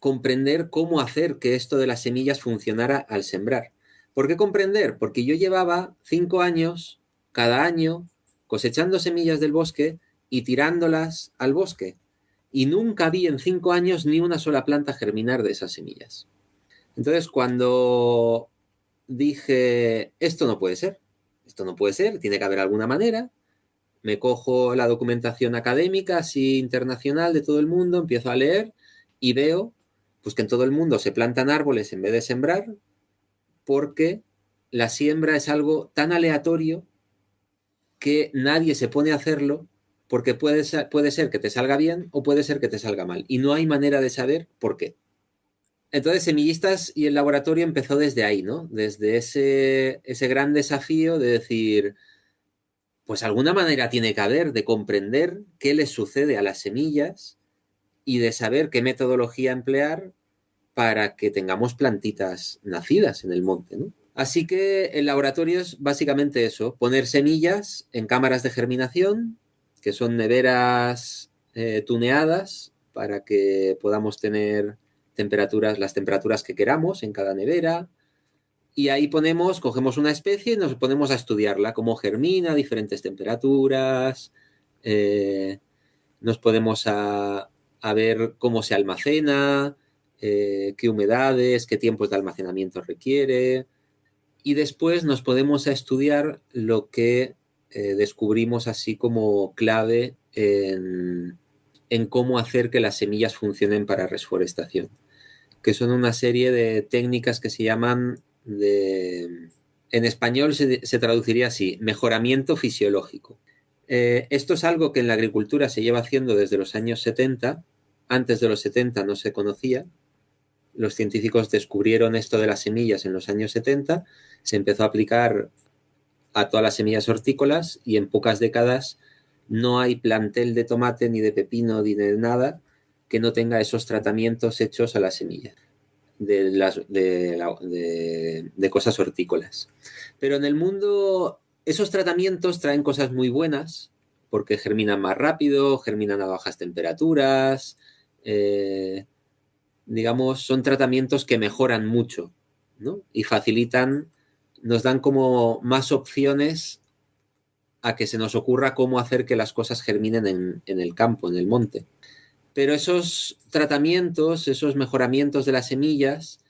comprender cómo hacer que esto de las semillas funcionara al sembrar. ¿Por qué comprender? Porque yo llevaba 5 años, cada año, cosechando semillas del bosque y tirándolas al bosque. Y nunca vi en 5 años ni una sola planta germinar de esas semillas. Entonces, cuando dije, esto no puede ser, tiene que haber alguna manera, me cojo la documentación académica, así internacional de todo el mundo, empiezo a leer y veo pues que en todo el mundo se plantan árboles en vez de sembrar, porque la siembra es algo tan aleatorio que nadie se pone a hacerlo, porque puede ser que te salga bien o puede ser que te salga mal. Y no hay manera de saber por qué. Entonces, Semillistas y el laboratorio empezó desde ahí, ¿no? Desde ese gran desafío de decir, pues alguna manera tiene que haber de comprender qué les sucede a las semillas y de saber qué metodología emplear para que tengamos plantitas nacidas en el monte, ¿no? Así que el laboratorio es básicamente eso, poner semillas en cámaras de germinación, que son neveras tuneadas para que podamos tener las temperaturas que queramos en cada nevera. Y ahí cogemos una especie y nos ponemos a estudiarla, cómo germina a diferentes temperaturas, nos ponemos a ver cómo se almacena, qué humedades, qué tiempos de almacenamiento requiere, y después nos podemos a estudiar lo que descubrimos así como clave en cómo hacer que las semillas funcionen para reforestación, que son una serie de técnicas que se llaman en español se traduciría así, mejoramiento fisiológico. Esto es algo que en la agricultura se lleva haciendo desde los años 70. Antes de los 70 no se conocía. Los científicos descubrieron esto de las semillas en los años 70. Se empezó a aplicar a todas las semillas hortícolas y en pocas décadas no hay plantel de tomate, ni de pepino, ni de nada que no tenga esos tratamientos hechos a la semilla de cosas hortícolas. Pero en el mundo esos tratamientos traen cosas muy buenas porque germinan más rápido, germinan a bajas temperaturas, digamos, son tratamientos que mejoran mucho, ¿no? Y facilitan, nos dan como más opciones a que se nos ocurra cómo hacer que las cosas germinen en el campo, en el monte. Pero esos tratamientos, esos mejoramientos de las semillas,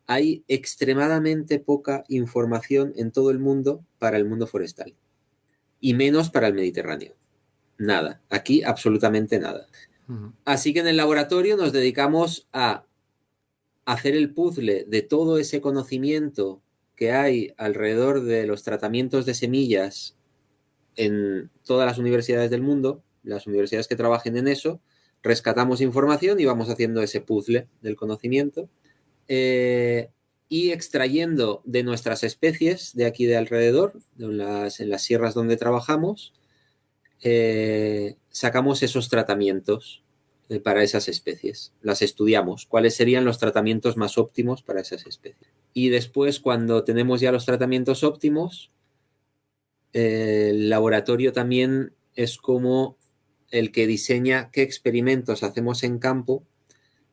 hay extremadamente poca información en todo el mundo para el mundo forestal. Y menos para el Mediterráneo. Nada. Aquí absolutamente nada. Así que en el laboratorio nos dedicamos a hacer el puzzle de todo ese conocimiento que hay alrededor de los tratamientos de semillas en todas las universidades del mundo, las universidades que trabajen en eso, rescatamos información y vamos haciendo ese puzzle del conocimiento y extrayendo de nuestras especies de aquí de alrededor, en las sierras donde trabajamos, sacamos esos tratamientos para esas especies. Las estudiamos, cuáles serían los tratamientos más óptimos para esas especies. Y después, cuando tenemos ya los tratamientos óptimos, el laboratorio también es como el que diseña qué experimentos hacemos en campo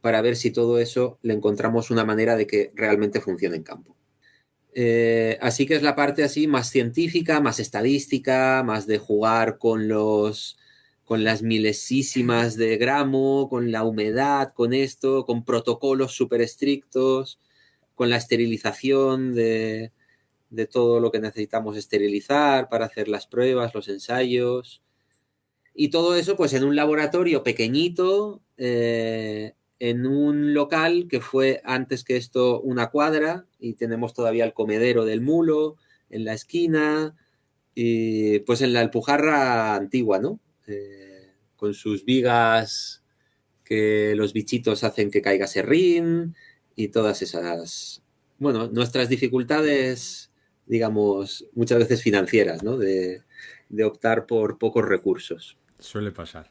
para ver si todo eso le encontramos una manera de que realmente funcione en campo. Así que es la parte así más científica, más estadística, más de jugar con las milesísimas de gramo, con la humedad, con esto, con protocolos súper estrictos, con la esterilización de todo lo que necesitamos esterilizar para hacer las pruebas, los ensayos. Y todo eso pues en un laboratorio pequeñito, en un local que fue antes que esto una cuadra, y tenemos todavía el comedero del mulo en la esquina, y pues en la Alpujarra antigua, ¿no? Con sus vigas que los bichitos hacen que caiga serrín y todas esas, bueno, nuestras dificultades, digamos, muchas veces financieras, ¿no? De optar por pocos recursos. Suele pasar.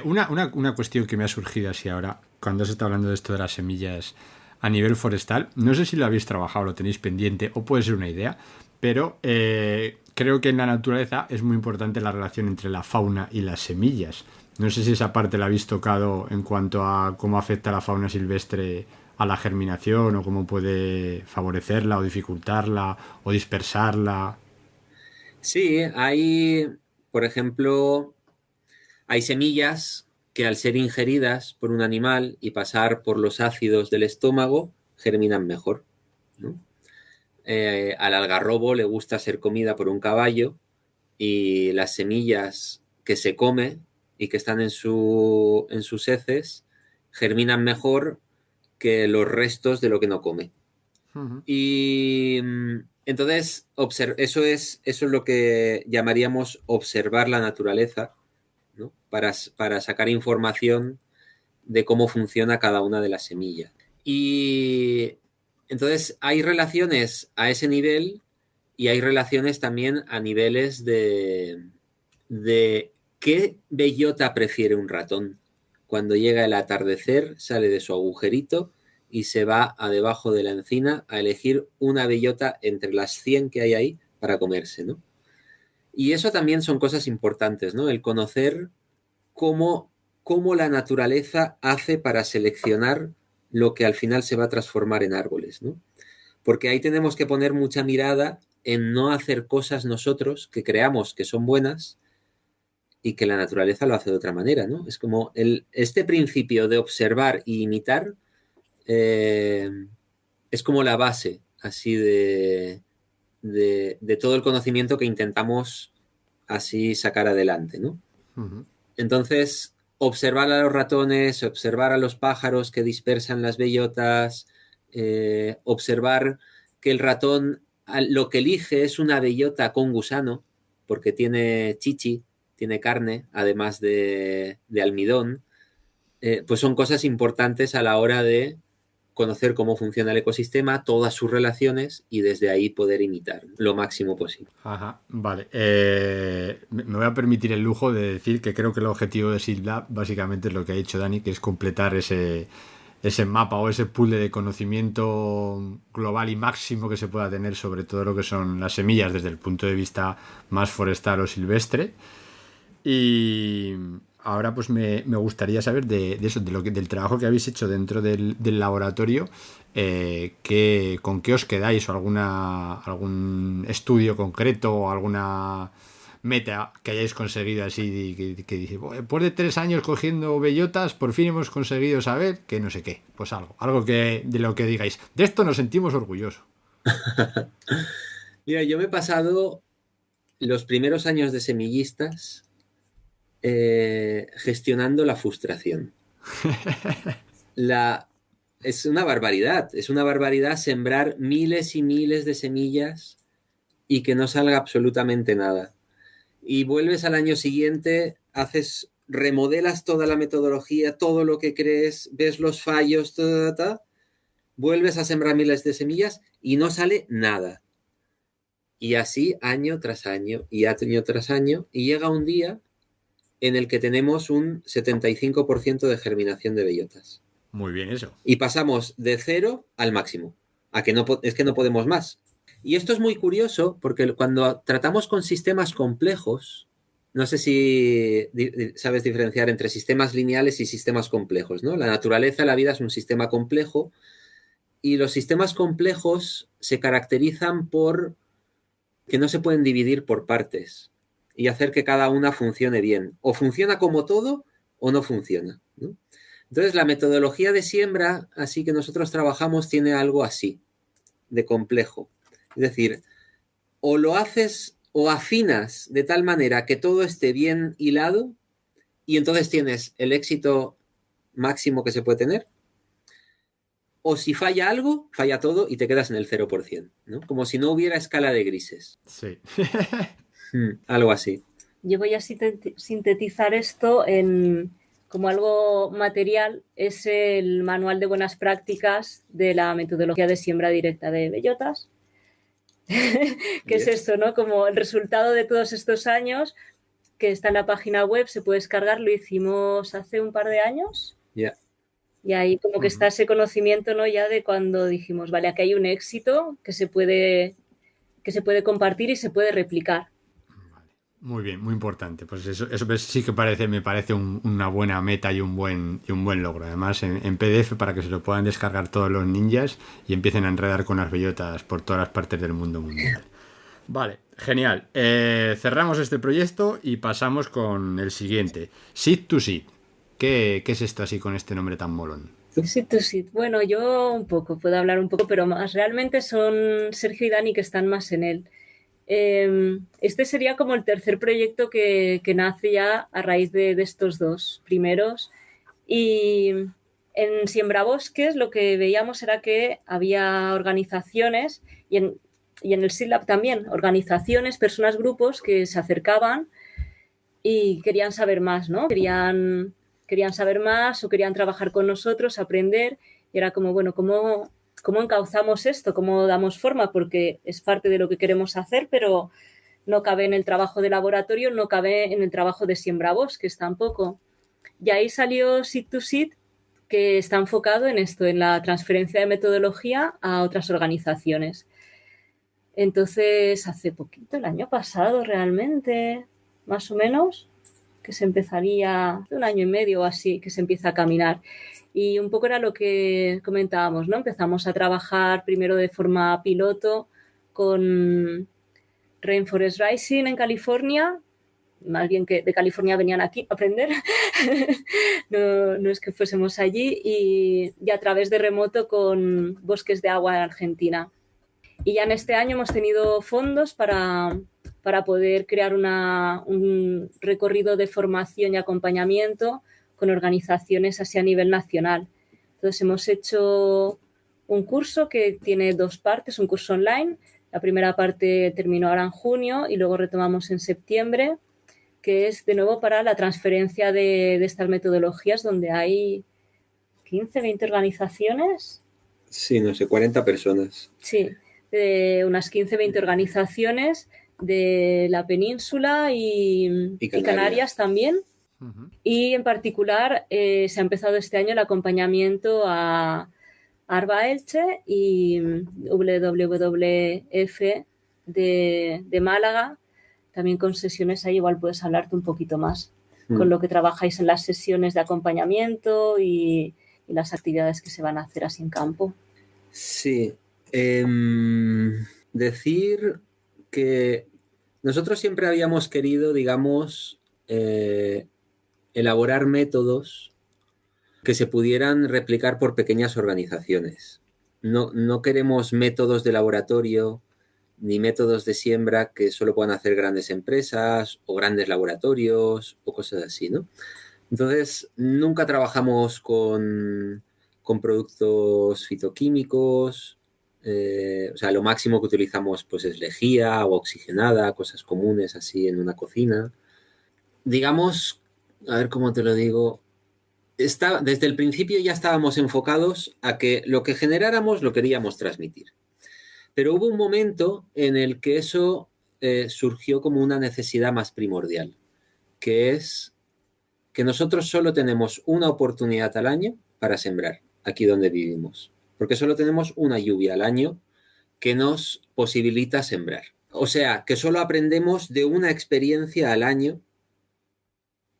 Una cuestión que me ha surgido así ahora, cuando se está hablando de esto de las semillas a nivel forestal, no sé si lo habéis trabajado, lo tenéis pendiente o puede ser una idea, pero creo que en la naturaleza es muy importante la relación entre la fauna y las semillas. No sé si esa parte la habéis tocado en cuanto a cómo afecta la fauna silvestre a la germinación o cómo puede favorecerla o dificultarla o dispersarla. Sí, hay, por ejemplo, hay semillas que al ser ingeridas por un animal y pasar por los ácidos del estómago, germinan mejor, ¿no? Al algarrobo le gusta ser comida por un caballo y las semillas que se come y que están en sus heces germinan mejor que los restos de lo que no come. Uh-huh. Y entonces eso es lo que llamaríamos observar la naturaleza, ¿no? Para sacar información de cómo funciona cada una de las semillas. Y entonces hay relaciones a ese nivel y hay relaciones también a niveles de qué bellota prefiere un ratón. Cuando llega el atardecer, sale de su agujerito y se va a debajo de la encina a elegir una bellota entre las 100 que hay ahí para comerse, ¿no? Y eso también son cosas importantes, ¿no? El conocer cómo la naturaleza hace para seleccionar lo que al final se va a transformar en árboles, ¿no? Porque ahí tenemos que poner mucha mirada en no hacer cosas nosotros que creamos que son buenas y que la naturaleza lo hace de otra manera, ¿no? Es como este principio de observar y imitar es como la base así de todo el conocimiento que intentamos así sacar adelante, ¿no? Uh-huh. Entonces, observar a los ratones, observar a los pájaros que dispersan las bellotas, observar que el ratón lo que elige es una bellota con gusano, porque tiene chichi, tiene carne, además de almidón, pues son cosas importantes a la hora de conocer cómo funciona el ecosistema, todas sus relaciones y desde ahí poder imitar lo máximo posible. Ajá, vale. Me voy a permitir el lujo de decir que creo que el objetivo de SeedLab básicamente es lo que ha dicho Dani, que es completar ese mapa o ese pool de conocimiento global y máximo que se pueda tener sobre todo lo que son las semillas desde el punto de vista más forestal o silvestre. Y ahora pues me gustaría saber de eso, del trabajo que habéis hecho dentro del laboratorio, con qué os quedáis o algún estudio concreto o alguna meta que hayáis conseguido así que dice, después de 3 años cogiendo bellotas por fin hemos conseguido saber que no sé qué, pues algo que de lo que digáis, de esto nos sentimos orgullosos. Mira, yo me he pasado los primeros años de semillistas gestionando la frustración. Es una barbaridad sembrar miles y miles de semillas y que no salga absolutamente nada. Y vuelves al año siguiente, remodelas toda la metodología, todo lo que crees, ves los fallos, vuelves a sembrar miles de semillas y no sale nada. Y así año tras año y año tras año, y llega un día en el que tenemos un 75% de germinación de bellotas. Muy bien eso. Y pasamos de 0 al máximo. Es que no podemos más. Y esto es muy curioso porque cuando tratamos con sistemas complejos, no sé si sabes diferenciar entre sistemas lineales y sistemas complejos, ¿no? La naturaleza, la vida es un sistema complejo y los sistemas complejos se caracterizan por que no se pueden dividir por partes y hacer que cada una funcione bien. O funciona como todo o no funciona, ¿no? Entonces, la metodología de siembra, así que nosotros trabajamos, tiene algo así, de complejo. Es decir, o lo haces o afinas de tal manera que todo esté bien hilado y entonces tienes el éxito máximo que se puede tener, o si falla algo, falla todo y te quedas en el 0%, ¿no? Como si no hubiera escala de grises. Sí. Algo así. Yo voy a sintetizar esto como algo material, es el manual de buenas prácticas de la metodología de siembra directa de bellotas. ¿Qué es esto, no? Como el resultado de todos estos años, que está en la página web, se puede descargar, lo hicimos hace un par de años. Yeah. Y ahí como que está ese conocimiento, ¿no? Ya de cuando dijimos, vale, aquí hay un éxito que se puede compartir y se puede replicar. Muy bien, muy importante. Pues eso sí que me parece una buena meta y un buen logro. Además, en PDF para que se lo puedan descargar todos los ninjas y empiecen a enredar con las bellotas por todas las partes del mundo mundial. Vale, genial. Cerramos este proyecto y pasamos con el siguiente. Seed to Seed. ¿Qué es esto así con este nombre tan molón? Seed to Seed. Bueno, yo puedo hablar un poco, pero más realmente son Sergio y Dani que están más en él. Este sería como el tercer proyecto que nace ya a raíz de estos dos primeros. Y en Siembra Bosques lo que veíamos era que había organizaciones y en el SeedLab también, organizaciones, personas, grupos que se acercaban y querían saber más, ¿no? Querían saber más o querían trabajar con nosotros, aprender. Y era como, bueno, ¿cómo encauzamos esto? ¿Cómo damos forma? Porque es parte de lo que queremos hacer, pero no cabe en el trabajo de laboratorio, no cabe en el trabajo de Siembra Bosques tampoco. Y ahí salió Seed to Seed, que está enfocado en esto, en la transferencia de metodología a otras organizaciones. Entonces, hace poquito, el año pasado realmente, más o menos, que se empezaría, hace 1 año y medio o así, que se empieza a caminar. Y un poco era lo que comentábamos, ¿no? Empezamos a trabajar primero de forma piloto con Rainforest Rising en California. Alguien que de California venían aquí a aprender. no es que fuésemos allí. Y a través de remoto con Bosques de Agua en Argentina. Y ya en este año hemos tenido fondos para poder crear un recorrido de formación y acompañamiento con organizaciones así a nivel nacional. Entonces hemos hecho un curso que tiene 2 partes, un curso online. La primera parte terminó ahora en junio y luego retomamos en septiembre que es de nuevo para la transferencia de estas metodologías, donde hay 15, 20 organizaciones. Sí, no sé, 40 personas. Sí, unas 15, 20 organizaciones de la península y Canarias también. Ujú. Y en particular se ha empezado este año el acompañamiento a Arba Elche y WWF de Málaga, también con sesiones ahí, igual puedes hablarte un poquito más con lo que trabajáis en las sesiones de acompañamiento y las actividades que se van a hacer así en campo. Sí. Decir que nosotros siempre habíamos querido, digamos, elaborar métodos que se pudieran replicar por pequeñas organizaciones. No queremos métodos de laboratorio ni métodos de siembra que solo puedan hacer grandes empresas o grandes laboratorios o cosas así, ¿no? Entonces, nunca trabajamos con productos fitoquímicos. O sea, lo máximo que utilizamos pues es lejía o oxigenada, cosas comunes así en una cocina. Digamos, a ver cómo te lo digo, desde el principio ya estábamos enfocados a que lo que generáramos lo queríamos transmitir. Pero hubo un momento en el que eso surgió como una necesidad más primordial, que es que nosotros solo tenemos una oportunidad al año para sembrar aquí donde vivimos, porque solo tenemos una lluvia al año que nos posibilita sembrar. O sea, que solo aprendemos de una experiencia al año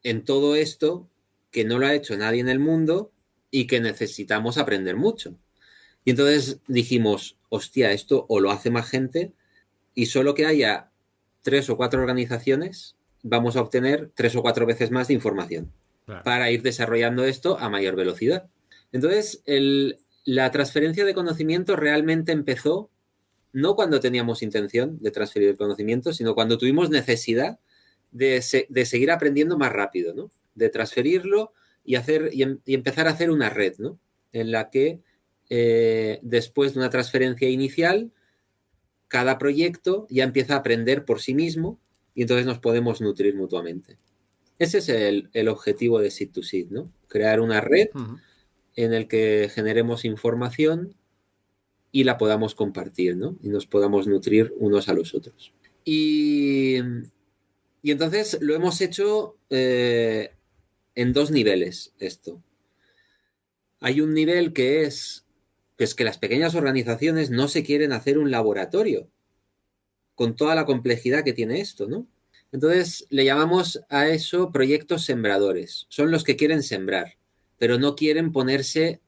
en todo esto que no lo ha hecho nadie en el mundo y que necesitamos aprender mucho. Y entonces dijimos, hostia, esto o lo hace más gente y solo que haya 3 o 4 organizaciones vamos a obtener 3 o 4 veces más de información para ir desarrollando esto a mayor velocidad. Entonces, la transferencia de conocimiento realmente empezó no cuando teníamos intención de transferir el conocimiento, sino cuando tuvimos necesidad de seguir aprendiendo más rápido, ¿no? De transferirlo y empezar a hacer una red, ¿no? En la que después de una transferencia inicial, cada proyecto ya empieza a aprender por sí mismo y entonces nos podemos nutrir mutuamente. Ese es el objetivo de Seed to Seed, ¿no? Crear una red en el que generemos información y la podamos compartir, ¿no? Y nos podamos nutrir unos a los otros. Y entonces lo hemos hecho en 2 niveles esto. Hay un nivel que es que las pequeñas organizaciones no se quieren hacer un laboratorio con toda la complejidad que tiene esto, ¿no? Entonces le llamamos a eso proyectos sembradores. Son los que quieren sembrar, pero no quieren ponerse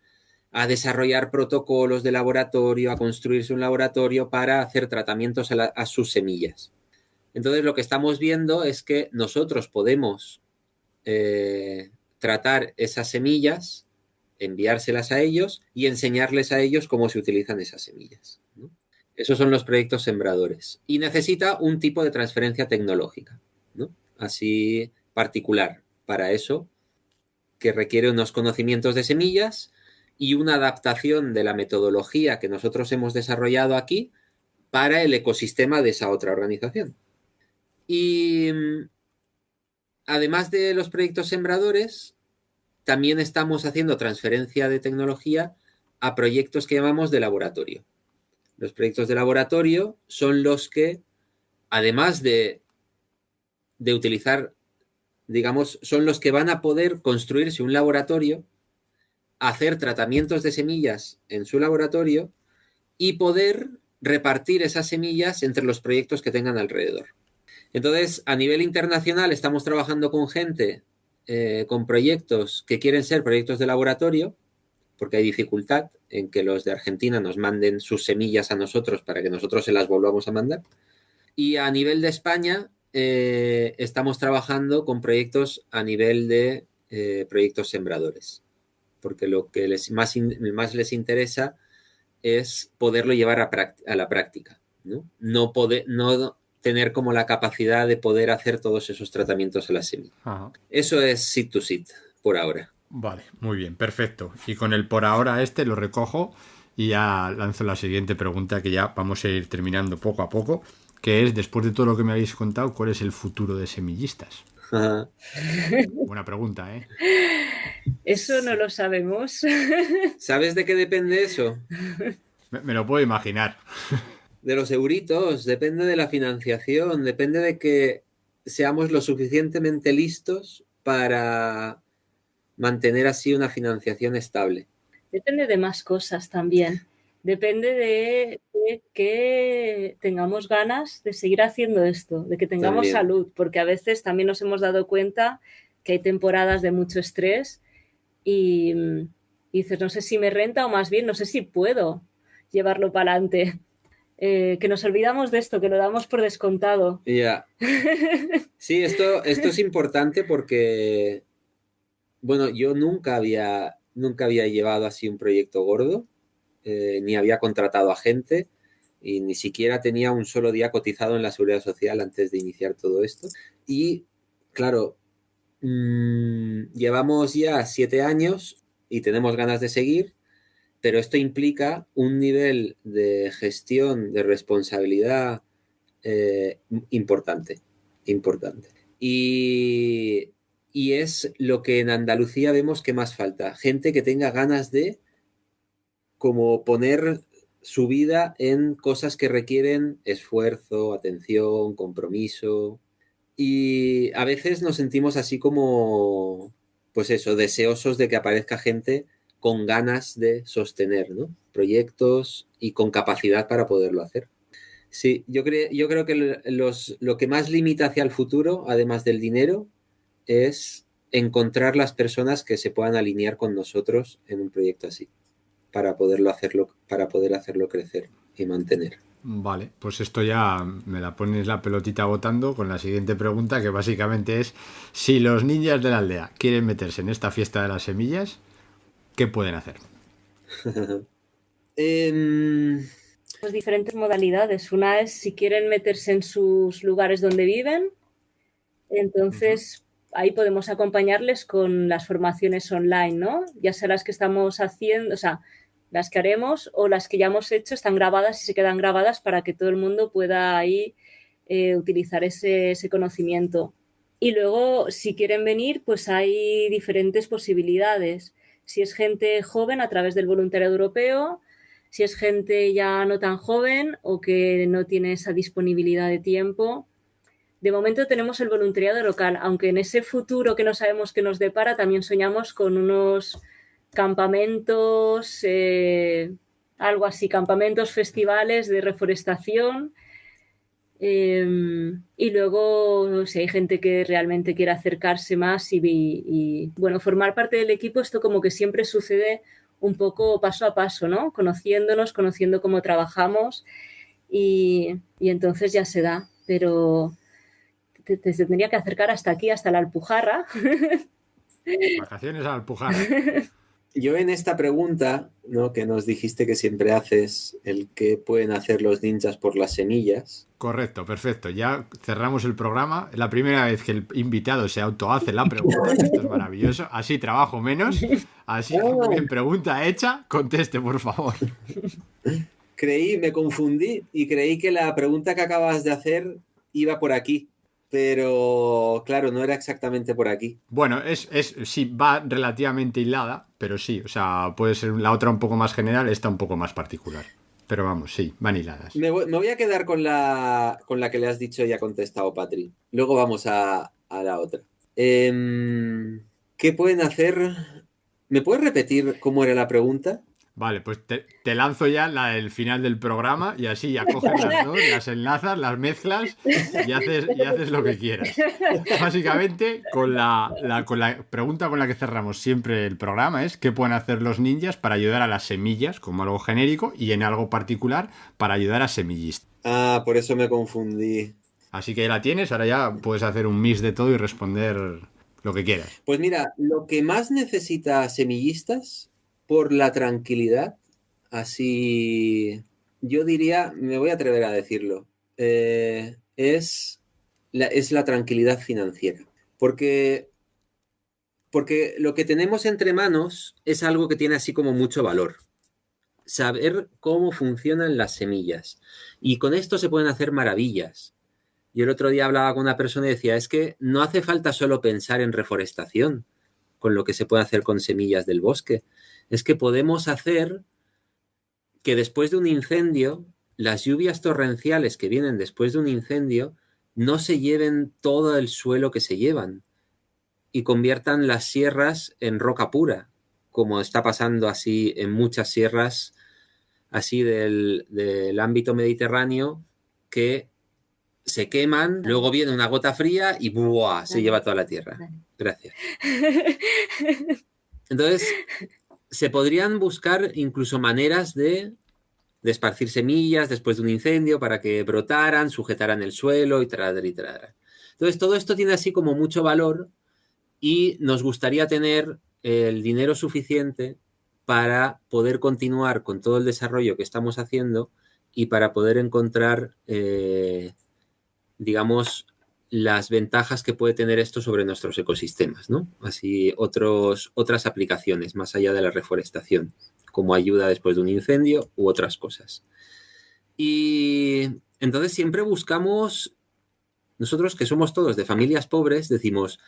a desarrollar protocolos de laboratorio, a construirse un laboratorio para hacer tratamientos a sus semillas. Entonces lo que estamos viendo es que nosotros podemos tratar esas semillas, enviárselas a ellos y enseñarles a ellos cómo se utilizan esas semillas, ¿no? Esos son los proyectos sembradores. Y necesita un tipo de transferencia tecnológica, ¿no? Así particular para eso, que requiere unos conocimientos de semillas y una adaptación de la metodología que nosotros hemos desarrollado aquí para el ecosistema de esa otra organización. Y además de los proyectos sembradores, también estamos haciendo transferencia de tecnología a proyectos que llamamos de laboratorio. Los proyectos de laboratorio son los que, además de utilizar, digamos, son los que van a poder construirse un laboratorio, hacer tratamientos de semillas en su laboratorio y poder repartir esas semillas entre los proyectos que tengan alrededor. Entonces, a nivel internacional estamos trabajando con gente, con proyectos que quieren ser proyectos de laboratorio, porque hay dificultad en que los de Argentina nos manden sus semillas a nosotros para que nosotros se las volvamos a mandar. Y a nivel de España estamos trabajando con proyectos a nivel de proyectos sembradores, porque lo que más les interesa es poderlo llevar a la práctica, ¿no? No tener como la capacidad de poder hacer todos esos tratamientos a la semilla. Ajá. Eso es Seed to Seed por ahora. Vale, muy bien, perfecto. Y con el por ahora lo recojo y ya lanzo la siguiente pregunta, que ya vamos a ir terminando poco a poco, que es, después de todo lo que me habéis contado, ¿cuál es el futuro de Semillistas? Ajá. Buena pregunta, ¿eh? Eso no lo sabemos. ¿Sabes de qué depende eso? Me lo puedo imaginar. De los euritos, depende de la financiación, depende de que seamos lo suficientemente listos para mantener así una financiación estable. Depende de más cosas también. Depende de que tengamos ganas de seguir haciendo esto, de que tengamos También. salud, porque a veces también nos hemos dado cuenta que hay temporadas de mucho estrés y dices, no sé si me renta o más bien no sé si puedo llevarlo para adelante. Que nos olvidamos de esto, que lo damos por descontado. Ya. Sí, esto es importante porque, bueno, yo nunca había llevado así un proyecto gordo, ni había contratado a gente y ni siquiera tenía un solo día cotizado en la Seguridad Social antes de iniciar todo esto. Y, claro, llevamos ya 7 años y tenemos ganas de seguir, pero esto implica un nivel de gestión, de responsabilidad importante, importante. Y es lo que en Andalucía vemos que más falta, gente que tenga ganas de como poner su vida en cosas que requieren esfuerzo, atención, compromiso. Y a veces nos sentimos así como, pues eso, deseosos de que aparezca gente con ganas de sostener, ¿no? Proyectos y con capacidad para poderlo hacer. Sí, yo creo que lo que más limita hacia el futuro, además del dinero, es encontrar las personas que se puedan alinear con nosotros en un proyecto así, para poder hacerlo crecer y mantener. Vale, pues esto ya me la pones la pelotita botando con la siguiente pregunta, que básicamente es: si los ninjas de la aldea quieren meterse en esta fiesta de las semillas, ¿qué pueden hacer? Pues diferentes modalidades. Una es si quieren meterse en sus lugares donde viven, entonces ahí podemos acompañarles con las formaciones online, ¿no? Ya sea las que estamos haciendo, o sea, las que haremos o las que ya hemos hecho están grabadas y se quedan grabadas para que todo el mundo pueda ahí utilizar ese conocimiento. Y luego, si quieren venir, pues hay diferentes posibilidades. Si es gente joven, a través del voluntariado europeo; si es gente ya no tan joven o que no tiene esa disponibilidad de tiempo. De momento tenemos el voluntariado local, aunque en ese futuro que no sabemos qué nos depara también soñamos con unos campamentos, algo así, campamentos, festivales de reforestación. Y luego, si hay gente que realmente quiere acercarse más y, bueno, formar parte del equipo, esto como que siempre sucede un poco paso a paso, ¿no? Conociéndonos, conociendo cómo trabajamos y entonces ya se da. Pero te tendría que acercar hasta aquí, hasta la Alpujarra. Vacaciones a la Alpujarra. Yo en esta pregunta, ¿no?, que nos dijiste que siempre haces, el qué pueden hacer los ninjas por las semillas. Correcto, perfecto. Ya cerramos el programa. La primera vez que el invitado se autohace la pregunta. Esto es maravilloso. Así trabajo menos. Así, muy bien, pregunta hecha. Conteste, por favor. Me confundí y creí que la pregunta que acabas de hacer iba por aquí. Pero, claro, no era exactamente por aquí. Bueno, sí, va relativamente hilada, pero sí, o sea, puede ser la otra un poco más general, esta un poco más particular. Pero vamos, sí, van hiladas. Me voy a quedar con la que le has dicho y ha contestado Patri. Luego vamos a la otra. ¿Qué pueden hacer? ¿Me puedes repetir cómo era la pregunta? Vale, pues te lanzo ya el final del programa y así ya coges las dos, las enlazas, las mezclas y haces lo que quieras. Básicamente, con la pregunta con la que cerramos siempre el programa es: ¿qué pueden hacer los ninjas para ayudar a las semillas, como algo genérico, y en algo particular para ayudar a semillistas? Ah, por eso me confundí. Así que ya la tienes, ahora ya puedes hacer un mix de todo y responder lo que quieras. Pues mira, lo que más necesita semillistas, por la tranquilidad, así yo diría, me voy a atrever a decirlo, es la tranquilidad financiera. Porque lo que tenemos entre manos es algo que tiene así como mucho valor. Saber cómo funcionan las semillas. Y con esto se pueden hacer maravillas. Yo el otro día hablaba con una persona y decía, es que no hace falta solo pensar en reforestación, con lo que se puede hacer con semillas del bosque. Es que podemos hacer que después de un incendio, las lluvias torrenciales que vienen después de un incendio no se lleven todo el suelo que se llevan y conviertan las sierras en roca pura, como está pasando así en muchas sierras así del ámbito mediterráneo, que se queman, luego viene una gota fría y ¡buah! Se lleva toda la tierra. Gracias. Entonces, se podrían buscar incluso maneras de esparcir semillas después de un incendio para que brotaran, sujetaran el suelo y tralala y tralala. Entonces, todo esto tiene así como mucho valor y nos gustaría tener el dinero suficiente para poder continuar con todo el desarrollo que estamos haciendo y para poder encontrar, digamos, las ventajas que puede tener esto sobre nuestros ecosistemas, ¿no? Así otras aplicaciones más allá de la reforestación, como ayuda después de un incendio u otras cosas. Y entonces siempre buscamos, nosotros que somos todos de familias pobres, decimos,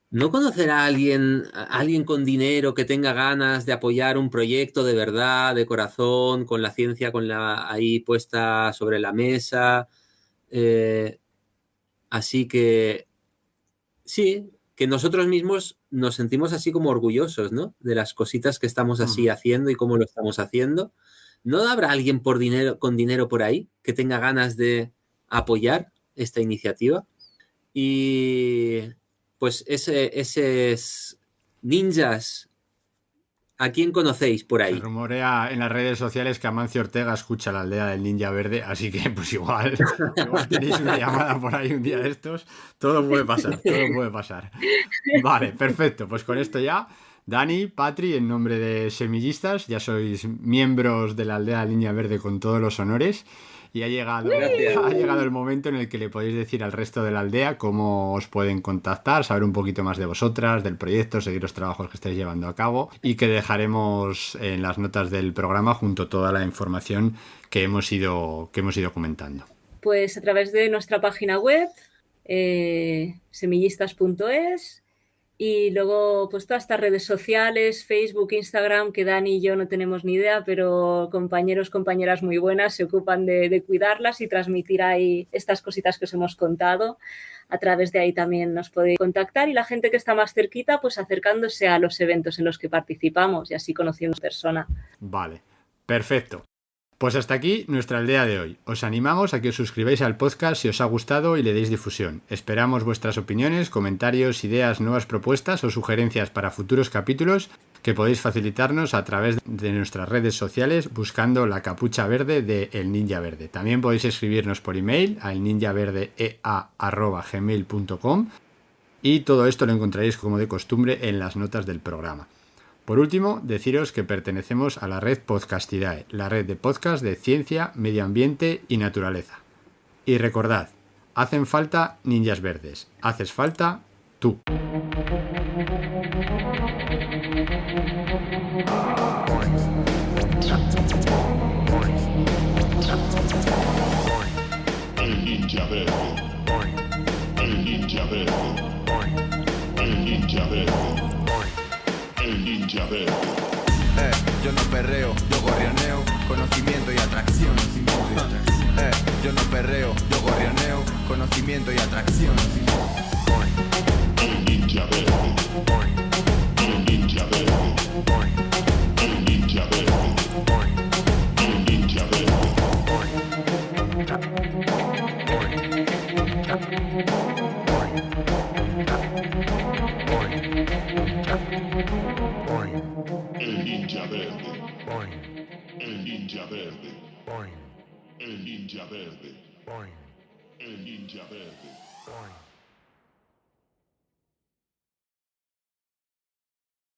¿no conocerá a alguien con dinero que tenga ganas de apoyar un proyecto de verdad, de corazón, con la ciencia ahí puesta sobre la mesa? Así que sí, que nosotros mismos nos sentimos así como orgullosos, ¿no? De las cositas que estamos así haciendo y cómo lo estamos haciendo. ¿No habrá alguien con dinero por ahí que tenga ganas de apoyar esta iniciativa? Y pues esos ninjas, ¿a quién conocéis por Se ahí? rumorea en las redes sociales que Amancio Ortega escucha la aldea del Ninja Verde, así que pues igual tenéis una llamada por ahí un día de estos. Todo puede pasar, todo puede pasar. Vale, perfecto. Pues con esto ya, Dani, Patri, en nombre de Semillistas, ya sois miembros de la aldea del Ninja Verde con todos los honores. Y ha llegado el momento en el que le podéis decir al resto de la aldea cómo os pueden contactar, saber un poquito más de vosotras, del proyecto, seguir los trabajos que estáis llevando a cabo y que dejaremos en las notas del programa junto a toda la información que hemos ido comentando. Pues a través de nuestra página web, semillistas.es, y luego pues todas estas redes sociales, Facebook, Instagram, que Dani y yo no tenemos ni idea, pero compañeras muy buenas se ocupan de cuidarlas y transmitir ahí estas cositas que os hemos contado. A través de ahí también nos podéis contactar y la gente que está más cerquita, pues acercándose a los eventos en los que participamos y así conociendo a persona. Vale, perfecto. Pues hasta aquí nuestra aldea de hoy. Os animamos a que os suscribáis al podcast si os ha gustado y le deis difusión. Esperamos vuestras opiniones, comentarios, ideas, nuevas propuestas o sugerencias para futuros capítulos que podéis facilitarnos a través de nuestras redes sociales buscando la capucha verde de El Ninja Verde. También podéis escribirnos por email a elninjaverdea@gmail.com y todo esto lo encontraréis como de costumbre en las notas del programa. Por último, deciros que pertenecemos a la red Podcastidae, la red de podcast de ciencia, medio ambiente y naturaleza. Y recordad, hacen falta ninjas verdes, haces falta tú. El Ninja Verde. El Ninja Verde. El Ninja Verde. El Ninja Verde. Yo no perreo, yo gorrioneo, conocimiento y atracción. Yo no perreo, yo gorrioneo, conocimiento y atracción. El Ninja Verde. El Ninja Verde. El Ninja Verde. El Ninja Verde. El Ninja Verde. El Ninja Verde. El Ninja Verde. El Ninja Verde.